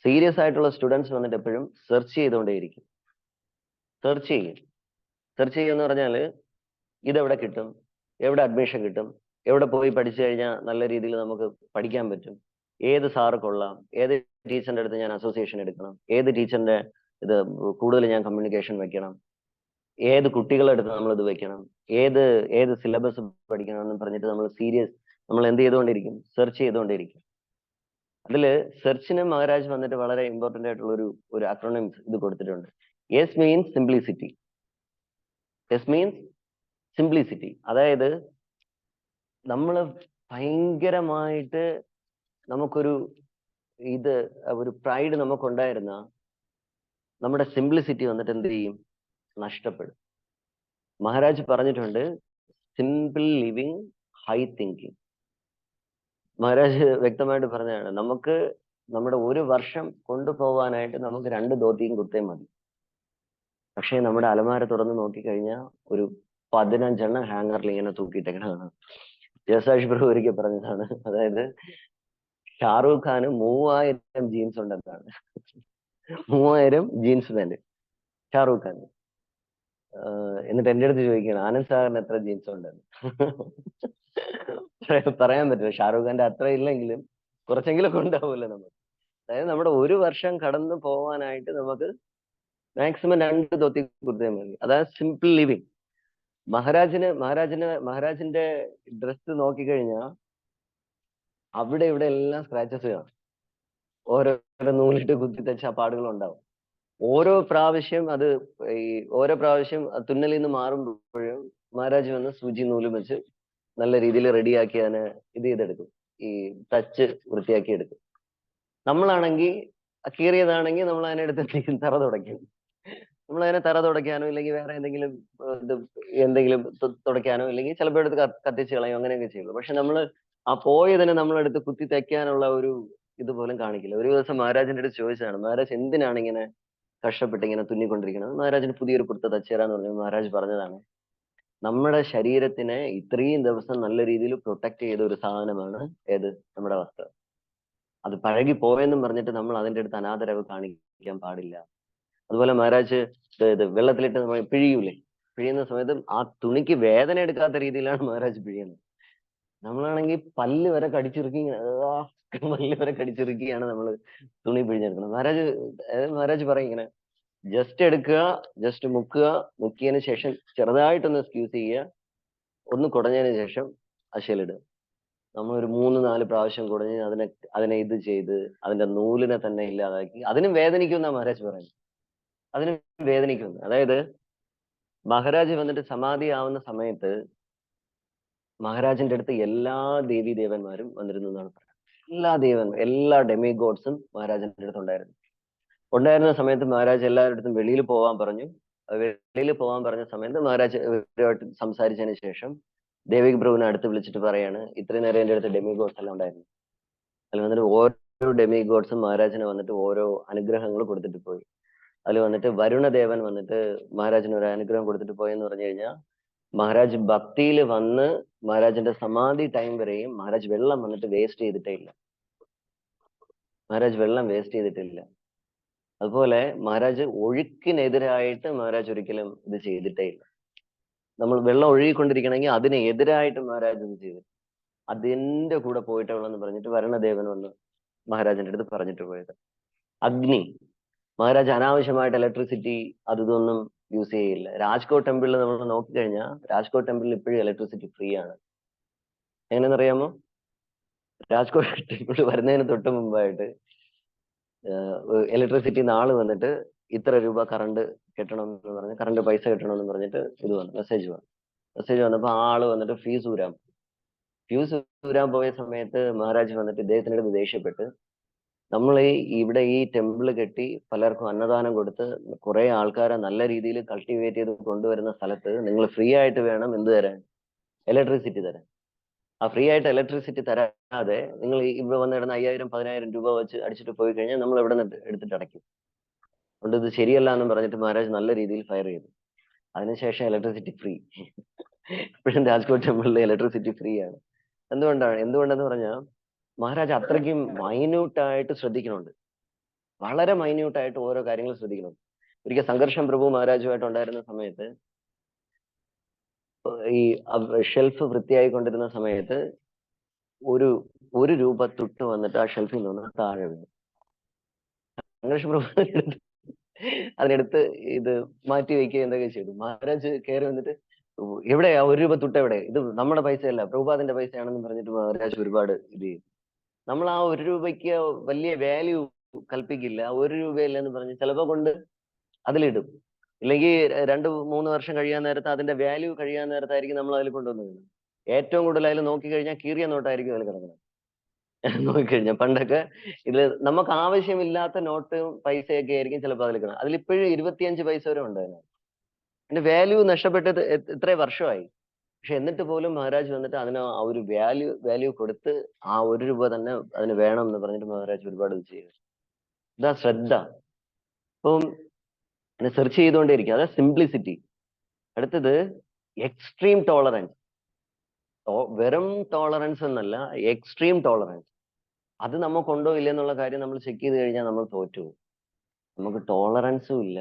A: സീരിയസ് ആയിട്ടുള്ള സ്റ്റുഡൻസ് വന്നിട്ട് എപ്പോഴും സെർച്ച് ചെയ്തുകൊണ്ടേയിരിക്കും. സെർച്ച് ചെയ്യുമെന്ന് പറഞ്ഞാൽ ഇതെവിടെ കിട്ടും, എവിടെ അഡ്മിഷൻ കിട്ടും, എവിടെ പോയി പഠിച്ചു കഴിഞ്ഞാൽ നല്ല രീതിയിൽ നമുക്ക് പഠിക്കാൻ പറ്റും, ഏത് സാറ് കൊള്ളാം, ഏത് ടീച്ചറിന്റെ അടുത്ത് ഞാൻ അസോസിയേഷൻ എടുക്കണം, ഏത് ടീച്ചറിന്റെ ഇത് കൂടുതൽ ഞാൻ കമ്മ്യൂണിക്കേഷൻ വെക്കണം, ഏത് കുട്ടികളുടെ അടുത്ത് നമ്മൾ ഇത് വെക്കണം, ഏത് സിലബസ് പഠിക്കണം എന്ന് പറഞ്ഞിട്ട് നമ്മൾ എന്ത് ചെയ്തുകൊണ്ടിരിക്കും? സെർച്ച് ചെയ്തുകൊണ്ടിരിക്കും. അതില് സെർച്ചിന് മഹാരാജ് വന്നിട്ട് വളരെ ഇമ്പോർട്ടന്റ് ആയിട്ടുള്ള ഒരു അക്രോണിംസ് ഇത് കൊടുത്തിട്ടുണ്ട്. S means simplicity. S means simplicity. അതായത് നമ്മൾ ഭയങ്കരമായിട്ട് നമുക്കൊരു ഒരു പ്രൈഡ് നമുക്കുണ്ടായിരുന്ന നമ്മുടെ സിംപ്ലിസിറ്റി വന്നിട്ട് എന്ത് ചെയ്യും? നഷ്ടപ്പെടും. മഹാരാജ് പറഞ്ഞിട്ടുണ്ട്, simple living, high thinking. Maharaj വ്യക്തമായിട്ട് പറഞ്ഞതാണ്, നമുക്ക് നമ്മുടെ ഒരു വർഷം കൊണ്ടുപോകാനായിട്ട് നമുക്ക് 2 ധോത്തിയും കുർത്തയും മതി. പക്ഷേ നമ്മുടെ അലമാര തുറന്ന് നോക്കിക്കഴിഞ്ഞാൽ ഒരു 15 ഹാങ്ങറിൽ ഇങ്ങനെ തൂക്കിയിട്ടേക്കണതാണ്. ജയസാഷ് പ്രഭു ഒരിക്കൽ പറഞ്ഞതാണ്, അതായത് ഷാറൂഖ് ഖാന് 3000 ജീൻസ് ഉണ്ടെന്നാണ്. 3000 ജീൻസ് പാന്റ് ഷാറൂഖ് ഖാൻ. എന്നിട്ട് എന്റെ അടുത്ത് ചോദിക്കുകയാണ്, ആനന്ദ് സാറിന് എത്ര ജീൻസ് ഉണ്ടെന്ന്. പറയാൻ പറ്റില്ല. ഷാറൂഖ് ഖാന്റെ അത്ര ഇല്ലെങ്കിലും കുറച്ചെങ്കിലും ഉണ്ടാവുമല്ലോ നമുക്ക്. അതായത് നമ്മുടെ ഒരു വർഷം കടന്നു പോവാനായിട്ട് നമുക്ക് മാക്സിമം 2 ധോത്തി കുർത്തയും മതി. അതായത് സിമ്പിൾ ലിവിങ്. മഹാരാജിന്റെ ഡ്രസ് നോക്കിക്കഴിഞ്ഞാൽ അവിടെ ഇവിടെ എല്ലാം സ്ക്രാച്ചസ് കാണും. ഓരോ നൂലിട്ട് കുത്തി തച്ച പാടുകൾ ഉണ്ടാവും. ഓരോ പ്രാവശ്യം തുന്നലിൽ നിന്ന് മാറുമ്പോഴും മഹാരാജ് വന്ന് സൂചി നൂലും വെച്ച് നല്ല രീതിയിൽ റെഡിയാക്കി അതിനെ ചെയ്തെടുക്കും, ഈ തച്ച് വൃത്തിയാക്കി എടുക്കും. നമ്മളാണെങ്കിൽ കീറിയതാണെങ്കിൽ നമ്മൾ അതിനെടുത്ത് തറ തുടയ്ക്കും. നമ്മൾ അതിനെ തറ തുടയ്ക്കാനോ ഇല്ലെങ്കിൽ വേറെ എന്തെങ്കിലും തുടയ്ക്കാനോ ഇല്ലെങ്കിൽ ചിലപ്പോൾ എടുത്ത് കത്തിച്ച് കളയോ, അങ്ങനെയൊക്കെ ചെയ്യുള്ളൂ. പക്ഷെ നമ്മൾ ആ പോയതിനെ നമ്മളെടുത്ത് കുത്തി തയ്ക്കാനുള്ള ഒരു ഇതുപോലും കാണിക്കില്ല. ഒരു ദിവസം മഹാരാജിന്റെ അടുത്ത് ചോദിച്ചതാണ്, മഹാരാജ് എന്തിനാണ് ഇങ്ങനെ കഷ്ടപ്പെട്ട് ഇങ്ങനെ തുന്നിക്കൊണ്ടിരിക്കുന്നത്? മഹാരാജിന് പുതിയൊരു കുർത്ത തച്ചു തരാന്ന് പറഞ്ഞു. മഹാരാജ് പറഞ്ഞതാണ്, നമ്മുടെ ശരീരത്തിനെ ഇത്രയും ദിവസം നല്ല രീതിയിൽ പ്രൊട്ടക്ട് ചെയ്ത ഒരു സാധനമാണ് നമ്മുടെ വസ്ത്രം. അത് പഴകി പോയെന്നും പറഞ്ഞിട്ട് നമ്മൾ അതിന്റെ അടുത്ത് അനാദരവ് കാണിക്കാൻ പാടില്ല. അതുപോലെ മഹാരാജ് വെള്ളത്തിലിട്ട് നമ്മൾ പിഴിയൂലേ, പിഴിയുന്ന സമയത്ത് ആ തുണിക്ക് വേദന എടുക്കാത്ത രീതിയിലാണ് മഹാരാജ് പിഴിയുന്നത്. നമ്മളാണെങ്കിൽ പല്ല് വരെ കടിച്ചിറുക്കിയാണ് നമ്മൾ തുണി പിഴിഞ്ഞെടുക്കുന്നത്. മഹാരാജ് പറയും ഇങ്ങനെ, ജസ്റ്റ് എടുക്കുക, ജസ്റ്റ് മുക്കിയതിന് ശേഷം ചെറുതായിട്ടൊന്ന് സ്ക്യൂസ് ചെയ്യുക, ഒന്ന് കുടഞ്ഞതിന് ശേഷം അശയിലിടുക. നമ്മൾ ഒരു 3-4 പ്രാവശ്യം കുടഞ്ഞ് അതിനെ ഇത് ചെയ്ത് അതിന്റെ നൂലിനെ തന്നെ ഇല്ലാതാക്കി. അതിനും വേദനിക്കുന്ന മഹാരാജ് പറയുന്നത്, അതിനും വേദനിക്കുന്നു. അതായത് മഹാരാജ് വന്നിട്ട് സമാധി ആവുന്ന സമയത്ത് മഹാരാജിന്റെ അടുത്ത് എല്ലാ ദേവീദേവന്മാരും വന്നിരുന്നു എന്നാണ് പറയുന്നത്. എല്ലാ ഡെമിഗോഡ്സും മഹാരാജിന്റെ അടുത്ത് ഉണ്ടായിരുന്ന സമയത്ത് മഹാരാജ് എല്ലാവരുടെ അടുത്തും വെളിയിൽ പോകാൻ പറഞ്ഞു. വെളിയിൽ പോകാൻ പറഞ്ഞ സമയത്ത് മഹാരാജ് ഇവരുമായിട്ട് സംസാരിച്ചതിന് ശേഷം ദേവിക് ബ്രഹുവിനെ അടുത്ത് വിളിച്ചിട്ട് പറയാണ്, ഇത്രയും നേരം എൻ്റെ അടുത്ത് ഡെമിഗോഡ്സ് എല്ലാം ഉണ്ടായിരുന്നു. അതിൽ വന്നിട്ട് ഓരോ ഡെമിഗോഡ്സും മഹാരാജിന് വന്നിട്ട് ഓരോ അനുഗ്രഹങ്ങൾ കൊടുത്തിട്ട് പോയി. അതിൽ വന്നിട്ട് വരുണദേവൻ വന്നിട്ട് മഹാരാജിന് ഒരു അനുഗ്രഹം കൊടുത്തിട്ട് പോയെന്ന് പറഞ്ഞു കഴിഞ്ഞാൽ, മഹാരാജ് ഭക്തിയിൽ വന്ന് മഹാരാജിന്റെ സമാധി ടൈം വരെയും മഹാരാജ് വെള്ളം വന്നിട്ട് വേസ്റ്റ് ചെയ്തിട്ടേ ഇല്ല. അതുപോലെ മഹാരാജ് ഒഴുക്കിനെതിരായിട്ട് മഹാരാജ് ഒരിക്കലും ഇത് ചെയ്തിട്ടേ ഇല്ല. നമ്മൾ വെള്ളം ഒഴുകിക്കൊണ്ടിരിക്കണമെങ്കിൽ അതിനെതിരായിട്ട് മഹാരാജ് ഇത് ചെയ്തു. അതിന്റെ കൂടെ പോയിട്ടേ ഉള്ളൂ എന്ന് പറഞ്ഞിട്ട് വരുണദേവൻ വന്ന് മഹാരാജിന്റെ അടുത്ത് പറഞ്ഞിട്ട് പോയത്. അഗ്നി, മഹാരാജ് അനാവശ്യമായിട്ട് ഇലക്ട്രിസിറ്റി ഇതൊന്നും യൂസ് ചെയ്യില്ല. രാജ്കോട്ട് ടെമ്പിളിൽ നമ്മൾ നോക്കിക്കഴിഞ്ഞാൽ രാജ്കോട്ട് ടെമ്പിളിൽ ഇപ്പോഴും ഇലക്ട്രിസിറ്റി ഫ്രീ ആണ്. എങ്ങനെയെന്നറിയാമോ? രാജ്കോട്ട് ടെമ്പിൾ വരുന്നതിന് തൊട്ട് മുമ്പായിട്ട് ഇലക്ട്രിസിറ്റി നാള് വന്നിട്ട് ഇത്ര രൂപ കറണ്ട് കെട്ടണം എന്ന് പറഞ്ഞ്, കറണ്ട് പൈസ കെട്ടണം എന്ന് പറഞ്ഞിട്ട് മെസ്സേജ് വന്നപ്പോൾ ആള് വന്നിട്ട് ഫ്യൂസ് ഊരാൻ പോയ സമയത്ത് മഹാരാജ് വന്നിട്ട് ഇദ്ദേഹത്തിനടുത്ത് ദേഷ്യപ്പെട്ട്, നമ്മൾ ഇവിടെ ഈ ടെമ്പിൾ കെട്ടി പലർക്കും അന്നദാനം കൊടുത്ത് കുറെ ആൾക്കാരെ നല്ല രീതിയിൽ കൾട്ടിവേറ്റ് ചെയ്ത് കൊണ്ടുവരുന്ന സ്ഥലത്ത് നിങ്ങൾ ഫ്രീ ആയിട്ട് വേണം എന്ത് തരാൻ? ഇലക്ട്രിസിറ്റി തരാൻ. ആ ഫ്രീ ആയിട്ട് ഇലക്ട്രിസിറ്റി തരാതെ നിങ്ങൾ ഇവിടെ വന്നിടുന്ന 5000-10000 രൂപ വെച്ച് അടിച്ചിട്ട് പോയി കഴിഞ്ഞാൽ നമ്മൾ എവിടെ നിന്ന് എടുത്തിട്ട് അടയ്ക്കും. അതുകൊണ്ട് ഇത് ശരിയല്ല എന്ന് പറഞ്ഞിട്ട് മഹാരാജ് നല്ല രീതിയിൽ ഫയർ ചെയ്തു. അതിനുശേഷം ഇലക്ട്രിസിറ്റി ഫ്രീ. ഇപ്പോഴും രാജ്കോട്ട് ടെമ്പിളിൽ ഇലക്ട്രിസിറ്റി ഫ്രീ ആണ്. എന്തുകൊണ്ടെന്ന് പറഞ്ഞാൽ മഹാരാജ് അത്രയ്ക്കും മൈന്യൂട്ടായിട്ട് ശ്രദ്ധിക്കുന്നുണ്ട്. വളരെ മൈന്യൂട്ടായിട്ട് ഓരോ കാര്യങ്ങൾ ശ്രദ്ധിക്കുന്നുണ്ട്. ഒരിക്കൽ സംഘർഷം പ്രഭു മഹാരാജുമായിട്ട് ഉണ്ടായിരുന്ന സമയത്ത് ഈ ഷെൽഫ് വൃത്തിയായിക്കൊണ്ടിരുന്ന സമയത്ത് ഒരു രൂപ തുട്ട് വന്നിട്ട് ആ ഷെൽഫിൽ നിന്ന് താഴെ വീണു. സംഘർഷം പ്രഭു അതിനെടുത്ത് ഇത് മാറ്റി വയ്ക്കുക എന്തൊക്കെ ചെയ്തു. മഹാരാജ് കയറി വന്നിട്ട്, എവിടെയാ 1 രൂപ തുട്ട് എവിടെ? ഇത് നമ്മുടെ പൈസയല്ല, പ്രഭുപാദിന്റെ പൈസയാണെന്ന് പറഞ്ഞിട്ട് മഹാരാജ് ഒരുപാട് ഇത് ചെയ്തു. നമ്മൾ ആ 1 രൂപയ്ക്ക് വലിയ വാല്യൂ കൽപ്പിക്കില്ല. 1 രൂപയില്ലെന്ന് പറഞ്ഞ് ചിലപ്പോ കൊണ്ട് അതിലിടും. ഇല്ലെങ്കിൽ 2-3 വർഷം കഴിയാൻ നേരത്ത് അതിന്റെ വാല്യൂ കഴിയാൻ നേരത്തായിരിക്കും നമ്മൾ അതിൽ കൊണ്ടുവന്നത്. ഏറ്റവും കൂടുതൽ അതിൽ നോക്കിക്കഴിഞ്ഞാൽ കീറിയ നോട്ടായിരിക്കും അതിൽ കിടക്കുന്നത്. നോക്കിക്കഴിഞ്ഞാൽ പണ്ടൊക്കെ ഇത് നമുക്ക് ആവശ്യമില്ലാത്ത നോട്ടും പൈസയൊക്കെ ആയിരിക്കും ചിലപ്പോൾ അതിൽ കിടക്കുന്നത്. അതിലിപ്പോഴും 25 പൈസ വരെ ഉണ്ട് അതിനകത്ത്. അതിന്റെ വാല്യൂ നഷ്ടപ്പെട്ടിട്ട് ഇത്രേ വർഷമായി. പക്ഷെ എന്നിട്ട് പോലും മഹാരാജ് വന്നിട്ട് അതിന് ആ ഒരു വാല്യൂ കൊടുത്ത് ആ 1 രൂപ തന്നെ അതിന് വേണം എന്ന് പറഞ്ഞിട്ട് മഹാരാജ് ഒരുപാട് ഇത് ചെയ്തു. ഇതാ ശ്രദ്ധ. അപ്പം സെർച്ച് ചെയ്തുകൊണ്ടേയിരിക്കും. അതാ സിംപ്ലിസിറ്റി. അടുത്തത് എക്സ്ട്രീം ടോളറൻസ്. വെറും ടോളറൻസ് എന്നല്ല, എക്സ്ട്രീം ടോളറൻസ്. അത് നമുക്കുണ്ടോ ഇല്ലെന്നുള്ള കാര്യം നമ്മൾ ചെക്ക് ചെയ്ത് കഴിഞ്ഞാൽ നമ്മൾ തോറ്റു പോകും. നമുക്ക് ടോളറൻസും ഇല്ല,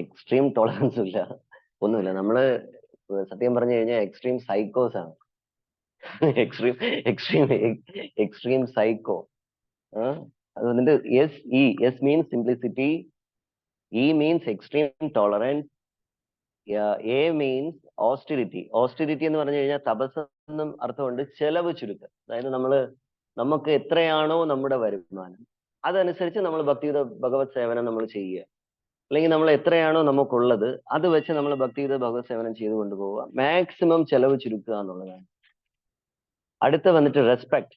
A: എക്സ്ട്രീം ടോളറൻസും ഇല്ല, ഒന്നുമില്ല. നമ്മള് സത്യം പറഞ്ഞു കഴിഞ്ഞാൽ എക്സ്ട്രീം സൈക്കോസ് ആണ്. Extreme extreme extreme psycho. അത് വന്നിട്ട് S means simplicity, E means extreme tolerance, A means austerity. Austerity എന്ന് പറഞ്ഞു കഴിഞ്ഞാൽ തപസ് എന്നും അർത്ഥമുണ്ട്, ചെലവ് ചുരുക്കം. അതായത് നമുക്ക് എത്രയാണോ നമ്മുടെ വരുമാനം അതനുസരിച്ച് നമ്മൾ ഭക്തിയുത ഭഗവത് സേവനം നമ്മൾ ചെയ്യുക. അല്ലെങ്കിൽ നമ്മൾ എത്രയാണോ നമുക്കുള്ളത് അത് വെച്ച് നമ്മൾ ഭക്തിയുത ഭഗവത് സേവനം ചെയ്ത് കൊണ്ടുപോവുക. മാക്സിമം ചെലവ് ചുരുക്കുക എന്നുള്ളതാണ്. അടുത്ത വന്നിട്ട് റെസ്പെക്ട്.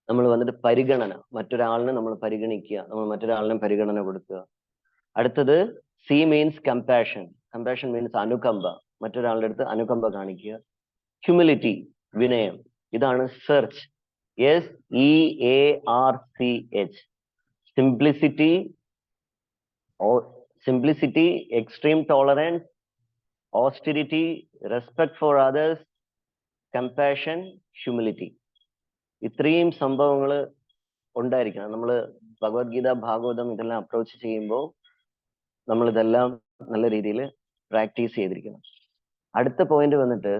A: നമ്മൾ വന്നിട്ട് പരിഗണന, മറ്റൊരാളിനെ നമ്മൾ പരിഗണിക്കുക, നമ്മൾ മറ്റൊരാളിനെ പരിഗണന കൊടുക്കുക. അടുത്തത് C means compassion. Compassion means അനുകമ്പ, മറ്റൊരാളുടെ അടുത്ത് അനുകമ്പ കാണിക്കുക. ഹ്യൂമിലിറ്റി, വിനയം. ഇതാണ് search. SEARCH. Simplicity, extreme tolerance, austerity, respect for others, compassion, humility. ഇത്രയും സംഭവങ്ങൾ ഉണ്ടായിരിക്കണം. നമ്മൾ ഭഗവത്ഗീത, ഭാഗവതം ഇതെല്ലാം അപ്രോച്ച് ചെയ്യുമ്പോൾ നമ്മൾ ഇതെല്ലാം നല്ല രീതിയിൽ പ്രാക്ടീസ് ചെയ്തിരിക്കണം. അടുത്ത പോയിന്റ് വന്നിട്ട്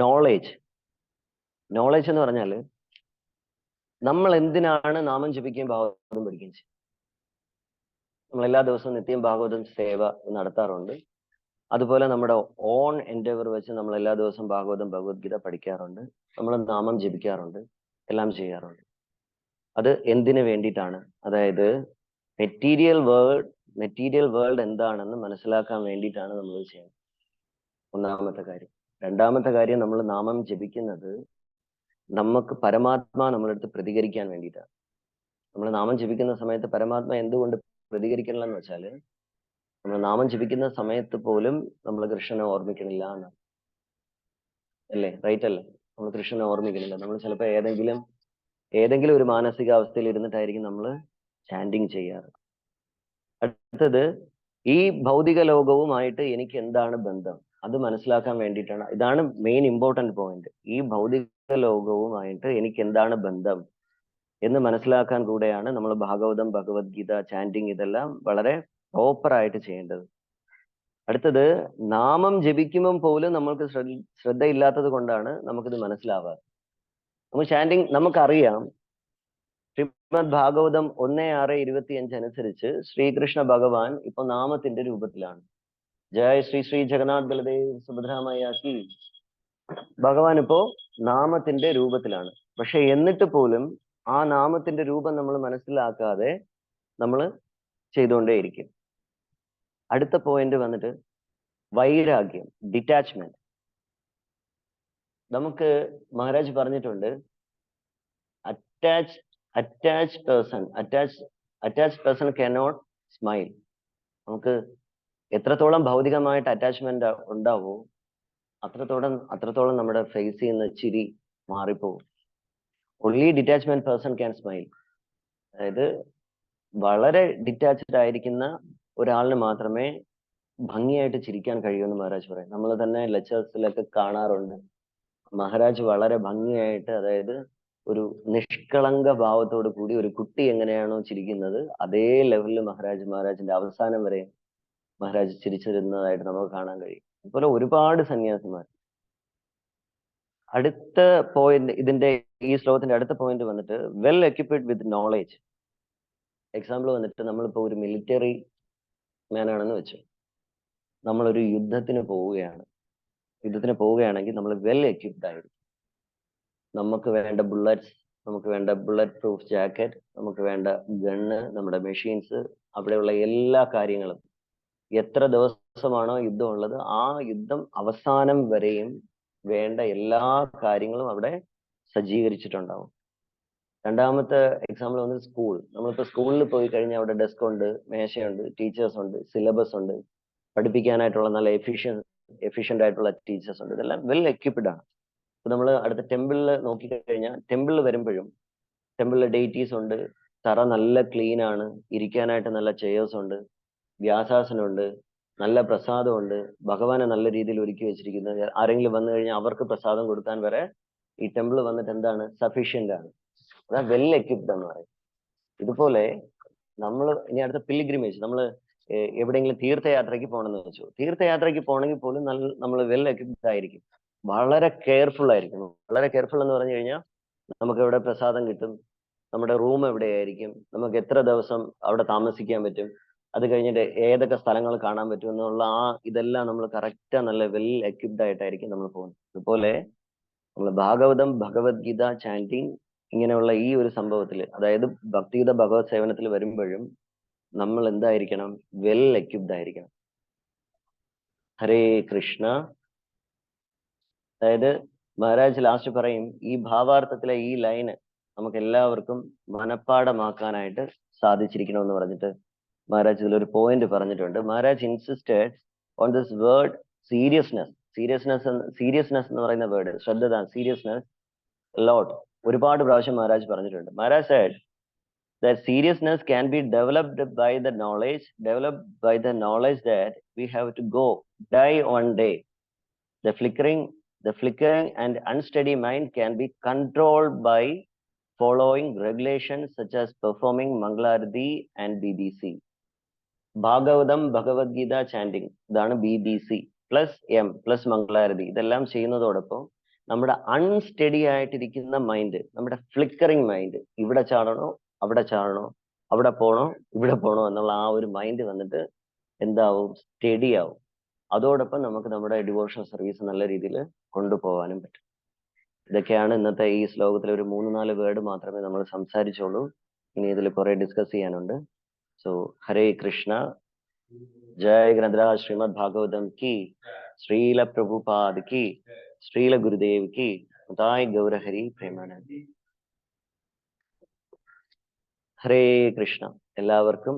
A: നോളേജ്. നോളേജ് എന്ന് പറഞ്ഞാൽ നമ്മൾ എന്തിനാണ് നാമം ജപിക്കുകയും ഭാഗവതം പഠിക്കുകയും ചെയ്യും. നമ്മൾ എല്ലാ ദിവസവും നിത്യം ഭാഗവതം സേവ നടത്താറുണ്ട്. അതുപോലെ നമ്മുടെ ഓൺ എൻഡേവർ വെച്ച് നമ്മൾ എല്ലാ ദിവസവും ഭാഗവതം, ഭഗവത്ഗീത പഠിക്കാറുണ്ട്. നമ്മൾ നാമം ജപിക്കാറുണ്ട്, എല്ലാം ചെയ്യാറുണ്ട്. അത് എന്തിനു വേണ്ടിയിട്ടാണ്? അതായത് മെറ്റീരിയൽ വേൾഡ് എന്താണെന്ന് മനസ്സിലാക്കാൻ വേണ്ടിയിട്ടാണ് നമ്മൾ ചെയ്യുന്നത്. ഒന്നാമത്തെ കാര്യം. രണ്ടാമത്തെ കാര്യം, നമ്മൾ നാമം ജപിക്കുന്നത് നമുക്ക് പരമാത്മാ നമ്മളടുത്ത് പ്രതികരിക്കാൻ വേണ്ടിയിട്ടാണ്. നമ്മൾ നാമം ജപിക്കുന്ന സമയത്ത് പരമാത്മ എന്തുകൊണ്ട് പ്രതികരിക്കണില്ല എന്ന് വെച്ചാൽ, നമ്മൾ നാമം ജപിക്കുന്ന സമയത്ത് പോലും നമ്മൾ കൃഷ്ണനെ ഓർമ്മിക്കണില്ല എന്നാണ്. അല്ലേ? റൈറ്റ് അല്ലേ? നമ്മൾ കൃഷ്ണനെ ഓർമ്മിക്കണില്ല. നമ്മൾ ചിലപ്പോൾ ഏതെങ്കിലും ഒരു മാനസികാവസ്ഥയിൽ ഇരുന്നിട്ടായിരിക്കും നമ്മൾ ചാൻഡിങ് ചെയ്യാറ്. അടുത്തത്, ഈ ഭൗതിക ലോകവുമായിട്ട് എനിക്ക് എന്താണ് ബന്ധം അത് മനസ്സിലാക്കാൻ വേണ്ടിയിട്ടാണ്. ഇതാണ് മെയിൻ ഇമ്പോർട്ടന്റ് പോയിന്റ്. ഈ ഭൗതിക ലോകവുമായിട്ട് എനിക്ക് എന്താണ് ബന്ധം എന്ന് മനസ്സിലാക്കാൻ കൂടെയാണ് നമ്മൾ ഭാഗവതം, ഭഗവത്ഗീത, ചാൻഡിങ് ഇതെല്ലാം വളരെ പ്രോപ്പറായിട്ട് ചെയ്യേണ്ടത്. അടുത്തത്, നാമം ജപിക്കുമ്പം പോലും നമ്മൾക്ക് ശ്രദ്ധയില്ലാത്തത് കൊണ്ടാണ് നമുക്കിത് മനസ്സിലാവാറ്. നമുക്ക് ചാൻഡിങ് നമുക്കറിയാം. ശ്രീമദ് ഭാഗവതം 1:6:25 അനുസരിച്ച് ശ്രീകൃഷ്ണ ഭഗവാൻ ഇപ്പൊ നാമത്തിന്റെ രൂപത്തിലാണ്. ജയ ശ്രീ ശ്രീ ജഗന്നാഥ് ബലദേവ് സുഭദ്രാമയ്യാക്കി. ഭഗവാൻ ഇപ്പോ നാമത്തിന്റെ രൂപത്തിലാണ്. പക്ഷെ എന്നിട്ട് പോലും ആ നാമത്തിന്റെ രൂപം നമ്മൾ മനസ്സിലാക്കാതെ നമ്മൾ ചെയ്തുകൊണ്ടേയിരിക്കും. അടുത്ത പോയിന്റ് വന്നിട്ട് വൈരാഗ്യം, ഡിറ്റാച്ച്മെന്റ്. നമുക്ക് മഹാരാജ് പറഞ്ഞിട്ടുണ്ട്, attached person cannot smile. നമുക്ക് എത്രത്തോളം ഭൗതികമായിട്ട് അറ്റാച്ച്മെന്റ് ഉണ്ടാവോ അത്രത്തോളം നമ്മുടെ ഫേസിൽ നിന്ന് ചിരി മാറിപ്പോവും. only detachment person can smile. അതായത് വളരെ ഡിറ്റാച്ച്ഡ് ആയിരിക്കുന്ന ഒരാളിന് മാത്രമേ ഭംഗിയായിട്ട് ചിരിക്കാൻ കഴിയുമെന്ന് മഹാരാജ് പറയും. നമ്മൾ തന്നെ ലെക്ചേഴ്സിലൊക്കെ കാണാറുണ്ട്. മഹാരാജ് വളരെ ഭംഗിയായിട്ട്, അതായത് ഒരു നിഷ്കളങ്ക ഭാവത്തോട് കൂടി ഒരു കുട്ടി എങ്ങനെയാണോ ചിരിക്കുന്നത് അതേ ലെവലിൽ മഹാരാജിന്റെ അവസാനം വരെ മഹാരാജ് ചിരിച്ചിരുന്നതായിട്ട് നമുക്ക് കാണാൻ കഴിയും. അതുപോലെ ഒരുപാട് സന്യാസിമാർ. അടുത്ത പോയിന്റ്, ഈ ശ്ലോകത്തിന്റെ അടുത്ത പോയിന്റ് വന്നിട്ട് വെൽ എക്യുപ്ഡ് വിത്ത് നോളേജ്. എക്സാമ്പിൾ വന്നിട്ട്, നമ്മളിപ്പോ ഒരു മിലിറ്ററി മാൻ ആണെന്ന് വെച്ചു. നമ്മളൊരു യുദ്ധത്തിന് പോവുകയാണെങ്കിൽ നമ്മൾ വെൽ എക്യുപ്ഡ് ആയിരിക്കും. നമുക്ക് വേണ്ട ബുള്ളറ്റ്സ്, നമുക്ക് വേണ്ട ബുള്ളറ്റ് പ്രൂഫ് ജാക്കറ്റ്, നമുക്ക് വേണ്ട ഗണ്ണ്, നമ്മുടെ മെഷീൻസ്, അവിടെയുള്ള എല്ലാ കാര്യങ്ങളും എത്ര ദിവസമാണോ യുദ്ധം ഉള്ളത് ആ യുദ്ധം അവസാനം വരെയും വേണ്ട എല്ലാ കാര്യങ്ങളും അവിടെ സജ്ജീകരിച്ചിട്ടുണ്ടാവും. രണ്ടാമത്തെ എക്സാമ്പിൾ വന്ന് സ്കൂൾ. നമ്മളിപ്പോൾ സ്കൂളിൽ പോയി കഴിഞ്ഞാൽ അവിടെ ഡെസ്ക് ഉണ്ട്, മേശയുണ്ട്, ടീച്ചേഴ്സ് ഉണ്ട്, സിലബസ് ഉണ്ട്, പഠിപ്പിക്കാനായിട്ടുള്ള നല്ല എഫിഷ്യന്റ് ആയിട്ടുള്ള ടീച്ചേഴ്സ് ഉണ്ട്. ഇതെല്ലാം വെൽ എക്യുപ്ഡ് ആണ്. ഇപ്പൊ നമ്മൾ അടുത്ത ടെമ്പിളിൽ നോക്കിക്കഴിഞ്ഞാൽ ടെമ്പിളിൽ വരുമ്പോഴും ടെമ്പിളിൽ ഡെയിറ്റീസ് ഉണ്ട്, തറ നല്ല ക്ലീൻ ആണ്, ഇരിക്കാനായിട്ട് നല്ല ചെയേഴ്സ് ഉണ്ട്, വ്യാസാസനമുണ്ട്, നല്ല പ്രസാദമുണ്ട്, ഭഗവാനെ നല്ല രീതിയിൽ ഒരുക്കി വെച്ചിരിക്കുന്നത്. ആരെങ്കിലും വന്നു കഴിഞ്ഞാൽ അവർക്ക് പ്രസാദം കൊടുക്കാൻ വരെ ഈ ടെമ്പിൾ വന്നിട്ട് എന്താണ് സഫീഷ്യന്റ് ആണ്. അതാ വെൽ എക്യുപ്ഡ് എന്ന് പറയും. ഇതുപോലെ നമ്മൾ ഇനി അടുത്ത പിൽഗ്രിമേജ്, നമ്മൾ എവിടെയെങ്കിലും തീർത്ഥയാത്രയ്ക്ക് പോകണമെന്ന് വെച്ചു. തീർത്ഥയാത്രയ്ക്ക് പോകണമെങ്കിൽ പോലും നമ്മൾ വെൽ എക്യുപ്ഡ് ആയിരിക്കും, വളരെ കെയർഫുൾ ആയിരിക്കും. വളരെ കെയർഫുൾ എന്ന് പറഞ്ഞു കഴിഞ്ഞാൽ നമുക്ക് എവിടെ പ്രസാദം കിട്ടും, നമ്മുടെ റൂം എവിടെയായിരിക്കും, നമുക്ക് എത്ര ദിവസം അവിടെ താമസിക്കാൻ പറ്റും, അത് കഴിഞ്ഞിട്ട് ഏതൊക്കെ സ്ഥലങ്ങൾ കാണാൻ പറ്റും എന്നുള്ള ഇതെല്ലാം നമ്മൾ കറക്റ്റാ നല്ല വെൽ എക്യുപ്ഡ് ആയിട്ടായിരിക്കും നമ്മൾ പോകുന്നത്. അതുപോലെ നമ്മൾ ഭാഗവതം, ഭഗവത്ഗീത ചാൻറ്റിങ് ഇങ്ങനെയുള്ള ഈ ഒരു സംഭവത്തിൽ, അതായത് ഭക്തിഗീത ഭഗവത് സേവനത്തിൽ വരുമ്പോഴും നമ്മൾ എന്തായിരിക്കണം, വെൽ എക്യുപ്ഡ് ആയിരിക്കണം. ഹരേ കൃഷ്ണ. അതായത് മഹാരാജ് ലാസ്റ്റ് പറയും, ഈ ഭാവാർത്ഥത്തിലെ ഈ ലൈന് നമുക്ക് എല്ലാവർക്കും മനഃപ്പാടമാക്കാനായിട്ട് സാധിച്ചിരിക്കണമെന്ന് പറഞ്ഞിട്ട് മഹാരാജ് ഇതിലൊരു പോയിന്റ് പറഞ്ഞിട്ടുണ്ട്. Maharaj insisted on this word seriousness. Seriousness എന്ന് പറയുന്ന വേർഡ്, ശ്രദ്ധ, സീരിയസ്നെസ് ലോട്ട് ഒരുപാട് പ്രാവശ്യം മഹാരാജ് പറഞ്ഞിട്ടുണ്ട്. Maharaj said that seriousness can be developed by the knowledge that we have to die one day. The flickering and unsteady mind can be controlled by following regulations such as performing Mangalarati and BBC. Bhagavatam, Bhagavad Gita chanting, ഇതാണ് BBC plus M plus മംഗളാരതി. ഇതെല്ലാം ചെയ്യുന്നതോടൊപ്പം നമ്മുടെ unsteady ആയിട്ടിരിക്കുന്ന mind, നമ്മുടെ flickering mind, ഇവിടെ ചാടണോ അവിടെ ചാടണോ, അവിടെ പോണോ ഇവിടെ പോണോ എന്നുള്ള ആ ഒരു മൈൻഡ് വന്നിട്ട് എന്താവും, സ്റ്റഡി ആവും. അതോടൊപ്പം നമുക്ക് നമ്മുടെ ഡിവോഷണൽ സർവീസ് നല്ല രീതിയിൽ കൊണ്ടുപോകാനും പറ്റും. ഇതൊക്കെയാണ് ഇന്നത്തെ ഈ ശ്ലോകത്തിൽ ഒരു 3-4 വേർഡ് മാത്രമേ നമ്മൾ സംസാരിച്ചോളൂ. ഇനി ഇതിൽ കുറെ ഡിസ്കസ് ചെയ്യാനുണ്ട്. സോ ഹരേ കൃഷ്ണ. ജയ ഗ്രന്ഥരാജ് ശ്രീമദ് ഭാഗവതം കി, ശ്രീല പ്രഭുപാദ് കി, ശ്രീല ഗുരുദേവ് കി, തായ് ഗൗരഹരി പ്രേമാനന്ദി. ഹരേ കൃഷ്ണ. എല്ലാവർക്കും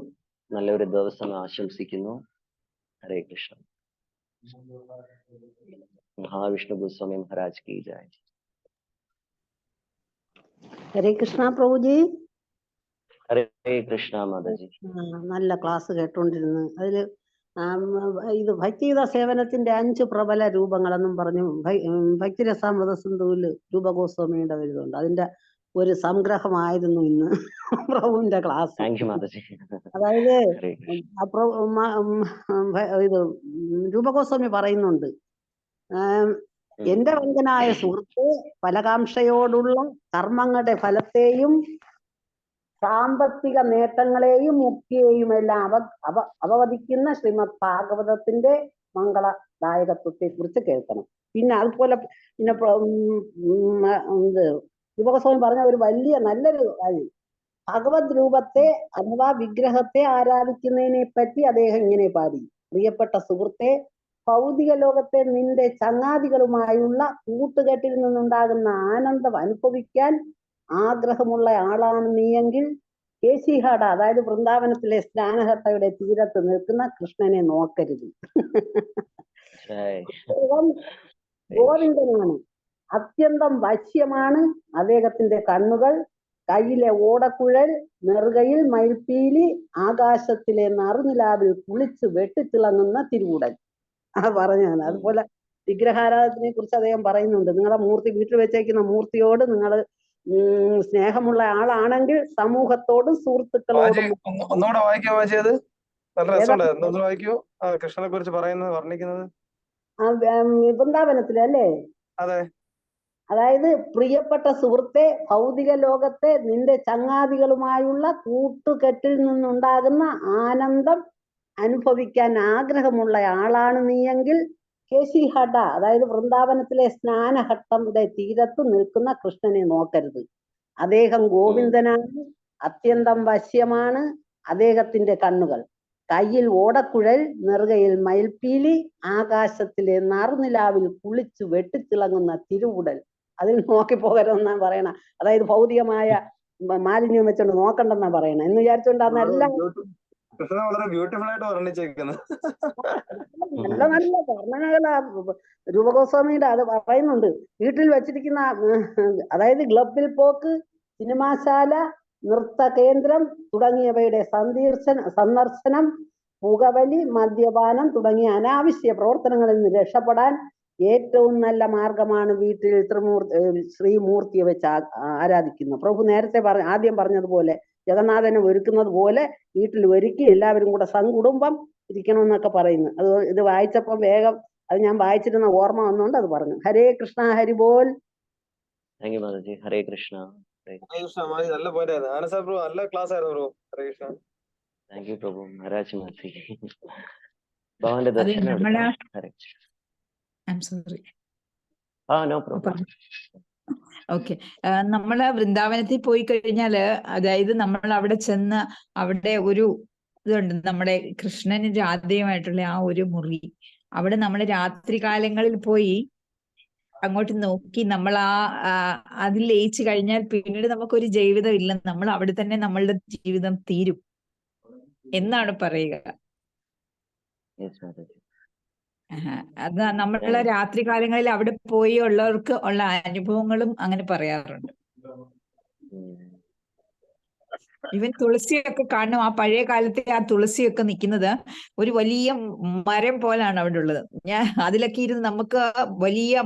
A: നല്ലൊരു ദിവസം ആശംസിക്കുന്നു. ഹരേ കൃഷ്ണ. മഹാവിഷ്ണു ഗോസ്വാമി മഹാരാജ് കി ജയ്.
B: ഹരേ കൃഷ്ണ പ്രഭുജി.
A: ഹരേ കൃഷ്ണ മാതാജി.
B: നല്ല ക്ലാസ് കേട്ടോണ്ടിരുന്നു. അതില് ഇത് ഭക്തിഗീത സേവനത്തിന്റെ 5 പ്രബല രൂപങ്ങളെന്നും പറഞ്ഞു ഭക്തിരസാമൃത സിന്ധുവില് രൂപഗോസ്വാമിയുടെ വരുന്നുണ്ട്. അതിന്റെ ഒരു സംഗ്രഹമായിരുന്നു ഇന്ന് പ്രഭുവിന്റെ ക്ലാസ്. അതായത് ഇത് രൂപഗോസ്വാമി പറയുന്നുണ്ട്, എന്റെ വഞ്ചനായ സുഹൃത്ത് ഫലകാംക്ഷയോടുള്ള കർമ്മങ്ങളുടെ ഫലത്തെയും സാമ്പത്തിക നേട്ടങ്ങളെയും മുക്തിയെയും എല്ലാം അവവദിക്കുന്ന ശ്രീമദ് ഭാഗവതത്തിന്റെ മംഗളദായകത്വത്തെ കുറിച്ച് കേൾക്കണം. പിന്നെ അതുപോലെ പിന്നെ രൂപഗോസ്വാമി പറഞ്ഞ ഒരു വലിയ നല്ലൊരു കാര്യം, ഭഗവത് രൂപത്തെ അഥവാ വിഗ്രഹത്തെ ആരാധിക്കുന്നതിനെ പറ്റി അദ്ദേഹം ഇങ്ങനെ പാടി: പ്രിയപ്പെട്ട സുഹൃത്തെ, ഭൗതിക ലോകത്തെ നിന്റെ ചങ്ങാതികളുമായുള്ള കൂട്ടുകെട്ടിൽ നിന്നുണ്ടാകുന്ന ആനന്ദം അനുഭവിക്കാൻ ആഗ്രഹമുള്ള ആളാണ് നീയെങ്കിൽ കേശിഹാട, അതായത് വൃന്ദാവനത്തിലെ സ്നാനഘട്ടയുടെ തീരത്ത് നിൽക്കുന്ന കൃഷ്ണനെ നോക്കരുത്. ഗോവിന്ദനാണ്, അത്യന്തം വശ്യമാണ് അദ്ദേഹത്തിന്റെ കണ്ണുകൾ, കയ്യിലെ ഓടക്കുഴൽ, നെറുകയിൽ മയിൽപ്പീലി, ആകാശത്തിലെ നറുനിലാവിൽ കുളിച്ച് വെട്ടിത്തിളങ്ങുന്ന തിരുവുടൽ. പറഞ്ഞാണ്. അതുപോലെ വിഗ്രഹാരാധനയെ കുറിച്ച് അദ്ദേഹം പറയുന്നുണ്ട്, നിങ്ങളുടെ മൂർത്തി, വീട്ടിൽ വെച്ചേക്കുന്ന മൂർത്തിയോട് നിങ്ങൾ സ്നേഹമുള്ള ആളാണെങ്കിൽ സമൂഹത്തോടും സുഹൃത്തുക്കളോടും.
C: ഒന്നുകൂടെ വായിക്കോ? കൃഷ്ണനെ കുറിച്ച് പറയുന്നത് വർണ്ണിക്കുന്നത്
B: വൃന്ദാവനത്തിലല്ലേ?
C: അതെ.
B: അതായത് പ്രിയപ്പെട്ട സുഹൃത്തെ, ഭൗതിക ലോകത്തെ നിന്റെ ചങ്ങാതികളുമായുള്ള കൂട്ടുകെട്ടിൽ നിന്നുണ്ടാകുന്ന ആനന്ദം അനുഭവിക്കാൻ ആഗ്രഹമുള്ള ആളാണ് നീയെങ്കിൽ കേശിഹട, അതായത് വൃന്ദാവനത്തിലെ സ്നാനഘട്ടയുടെ തീരത്ത് നിൽക്കുന്ന കൃഷ്ണനെ നോക്കരുത്. അദ്ദേഹം ഗോവിന്ദനാണ്, അത്യന്തം വശ്യമാണ് അദ്ദേഹത്തിന്റെ കണ്ണുകൾ. കയ്യിൽ ഓടക്കുഴൽ, നെറുകയിൽ മയിൽപ്പീലി, ആകാശത്തിലെ നറുനിലാവിൽ കുളിച്ചു വെട്ടിത്തിളങ്ങുന്ന തിരുവുടൽ, അതിൽ നോക്കി പോകരുതെന്നാണ് പറയണ. അതായത് ഭൗതികമായ മാലിന്യം വെച്ചോണ്ട് നോക്കണ്ടെന്നാ പറയണ എന്ന് വിചാരിച്ചോണ്ടാണ് എല്ലാം
C: കൃഷ്ണനെ വളരെ ബ്യൂട്ടിഫുൾ ആയിട്ട് വർണ്ണിച്ചേക്കുന്നത്.
B: നല്ല നല്ല വർണ്ണനകളാ. രൂപഗോസ്വാമിയുടെ അത് പറയുന്നുണ്ട്. വീട്ടിൽ വെച്ചിരിക്കുന്ന അതായത് ക്ലബിൽ പോക്ക്, സിനിമാശാല, നൃത്ത കേന്ദ്രം തുടങ്ങിയവയുടെ സന്ദർശനം, പുകവലി, മദ്യപാനം തുടങ്ങിയ അനാവശ്യ പ്രവർത്തനങ്ങളിൽ നിന്ന് രക്ഷപ്പെടാൻ ഏറ്റവും നല്ല മാർഗമാണ് വീട്ടിൽ ശ്രീമൂർത്തിയെ വെച്ച് ആരാധിക്കുന്നു. പ്രഭു നേരത്തെ ആദ്യം പറഞ്ഞതുപോലെ ജഗന്നാഥനെ ഒരുക്കുന്നത് പോലെ വീട്ടിൽ ഒരുക്കി എല്ലാവരും കൂടെ സങ്കുടുംബം ഇരിക്കണമെന്നൊക്കെ പറയുന്നു. അത് ഇത് വായിച്ചപ്പോൾ വേഗം അത് ഞാൻ വായിച്ചിരുന്ന ഓർമ്മ വന്നുകൊണ്ട് അത് പറഞ്ഞു. ഹരേ കൃഷ്ണ, ഹരിബോൽ.
A: Thank you Mataji. ഹരേ കൃഷ്ണ.
C: നല്ല പോയിന്റ് ആയിരുന്നു. ആനസാ ബ്രോ നല്ല ക്ലാസ് ആയിരുന്നു bro. Hare Krishna.
A: Thank you Prabhu. Maharaj മാസി. ഭഗവാന്റെ ദർശനം എടുക്കാം. Hare Krishna. No problem.
D: Okay, നമ്മള് വൃന്ദാവനത്തിൽ പോയി കഴിഞ്ഞാല്, അതായത് നമ്മൾ അവിടെ ചെന്ന് അവിടെ ഒരു ഇതുണ്ട്, നമ്മുടെ കൃഷ്ണനും രാധയുമായിട്ടുള്ള ആ ഒരു മുറി. അവിടെ നമ്മൾ രാത്രി കാലങ്ങളിൽ പോയി അങ്ങോട്ട് നോക്കി നമ്മൾ അതിൽ ലയിച്ചു കഴിഞ്ഞാൽ പിന്നീട് നമുക്കൊരു ജീവിതം ഇല്ല, നമ്മൾ അവിടെ തന്നെ നമ്മളുടെ ജീവിതം തീരും എന്നാണ് പറയുക. അത് നമ്മളുടെ രാത്രി കാലങ്ങളിൽ അവിടെ പോയി ഉള്ളവർക്ക് ഉള്ള അനുഭവങ്ങളും അങ്ങനെ പറയാറുണ്ട്. ഇവൻ തുളസിയൊക്കെ കാണും. ആ പഴയ കാലത്തെ ആ തുളസിയൊക്കെ നിൽക്കുന്നത് ഒരു വലിയ മരം പോലാണ് അവിടെ ഉള്ളത്. അതിലൊക്കെ ഇരുന്ന് നമുക്ക് വലിയ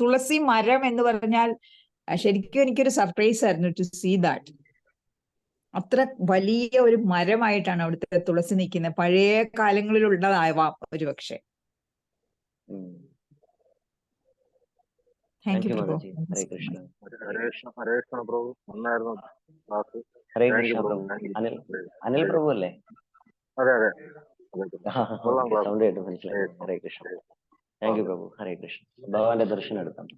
D: തുളസി മരം എന്ന് പറഞ്ഞാൽ ശരിക്കും എനിക്കൊരു സർപ്രൈസ് ആയിരുന്നു ടു സീ ദാറ്റ്. അത്ര വലിയ ഒരു മരമായിട്ടാണ് അവിടുത്തെ തുളസി നിൽക്കുന്നത്. പഴയ കാലങ്ങളിലുള്ളതാവാം ഒരു പക്ഷെ. Thank you Prabhu.
A: Hare Krishna.
C: Hare Krishna. Hare Krishna bro. നന്നായിരുന്നു ക്ലാസ്.
A: ഹരേ കൃഷ്ണ പ്രഭു. അനിൽ പ്രഭു അല്ലേ?
C: അതെ അതെ.
A: സൗണ്ട് കേട്ട് മനസ്സിലായി. ഹരേ കൃഷ്ണ. താങ്ക് യു പ്രഭു. ഹരേ കൃഷ്ണ. ഭഗവാന്റെ ദർശനം എടുക്കാം.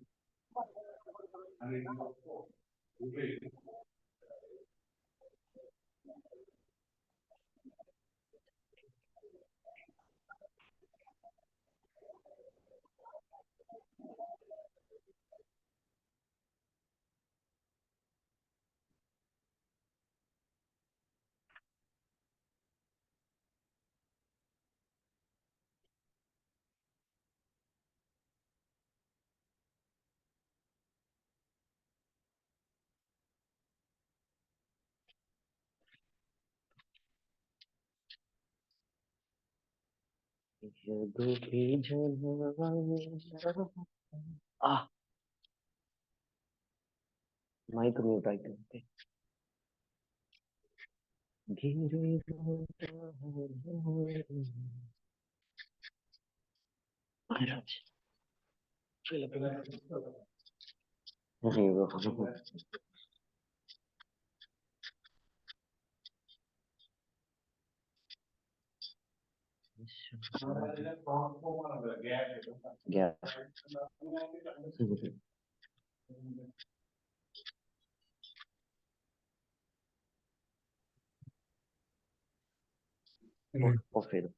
A: മൈക്ക് മ്യൂട്ട് ആയിട്ട്. ഓഫ് ചെയ്തു.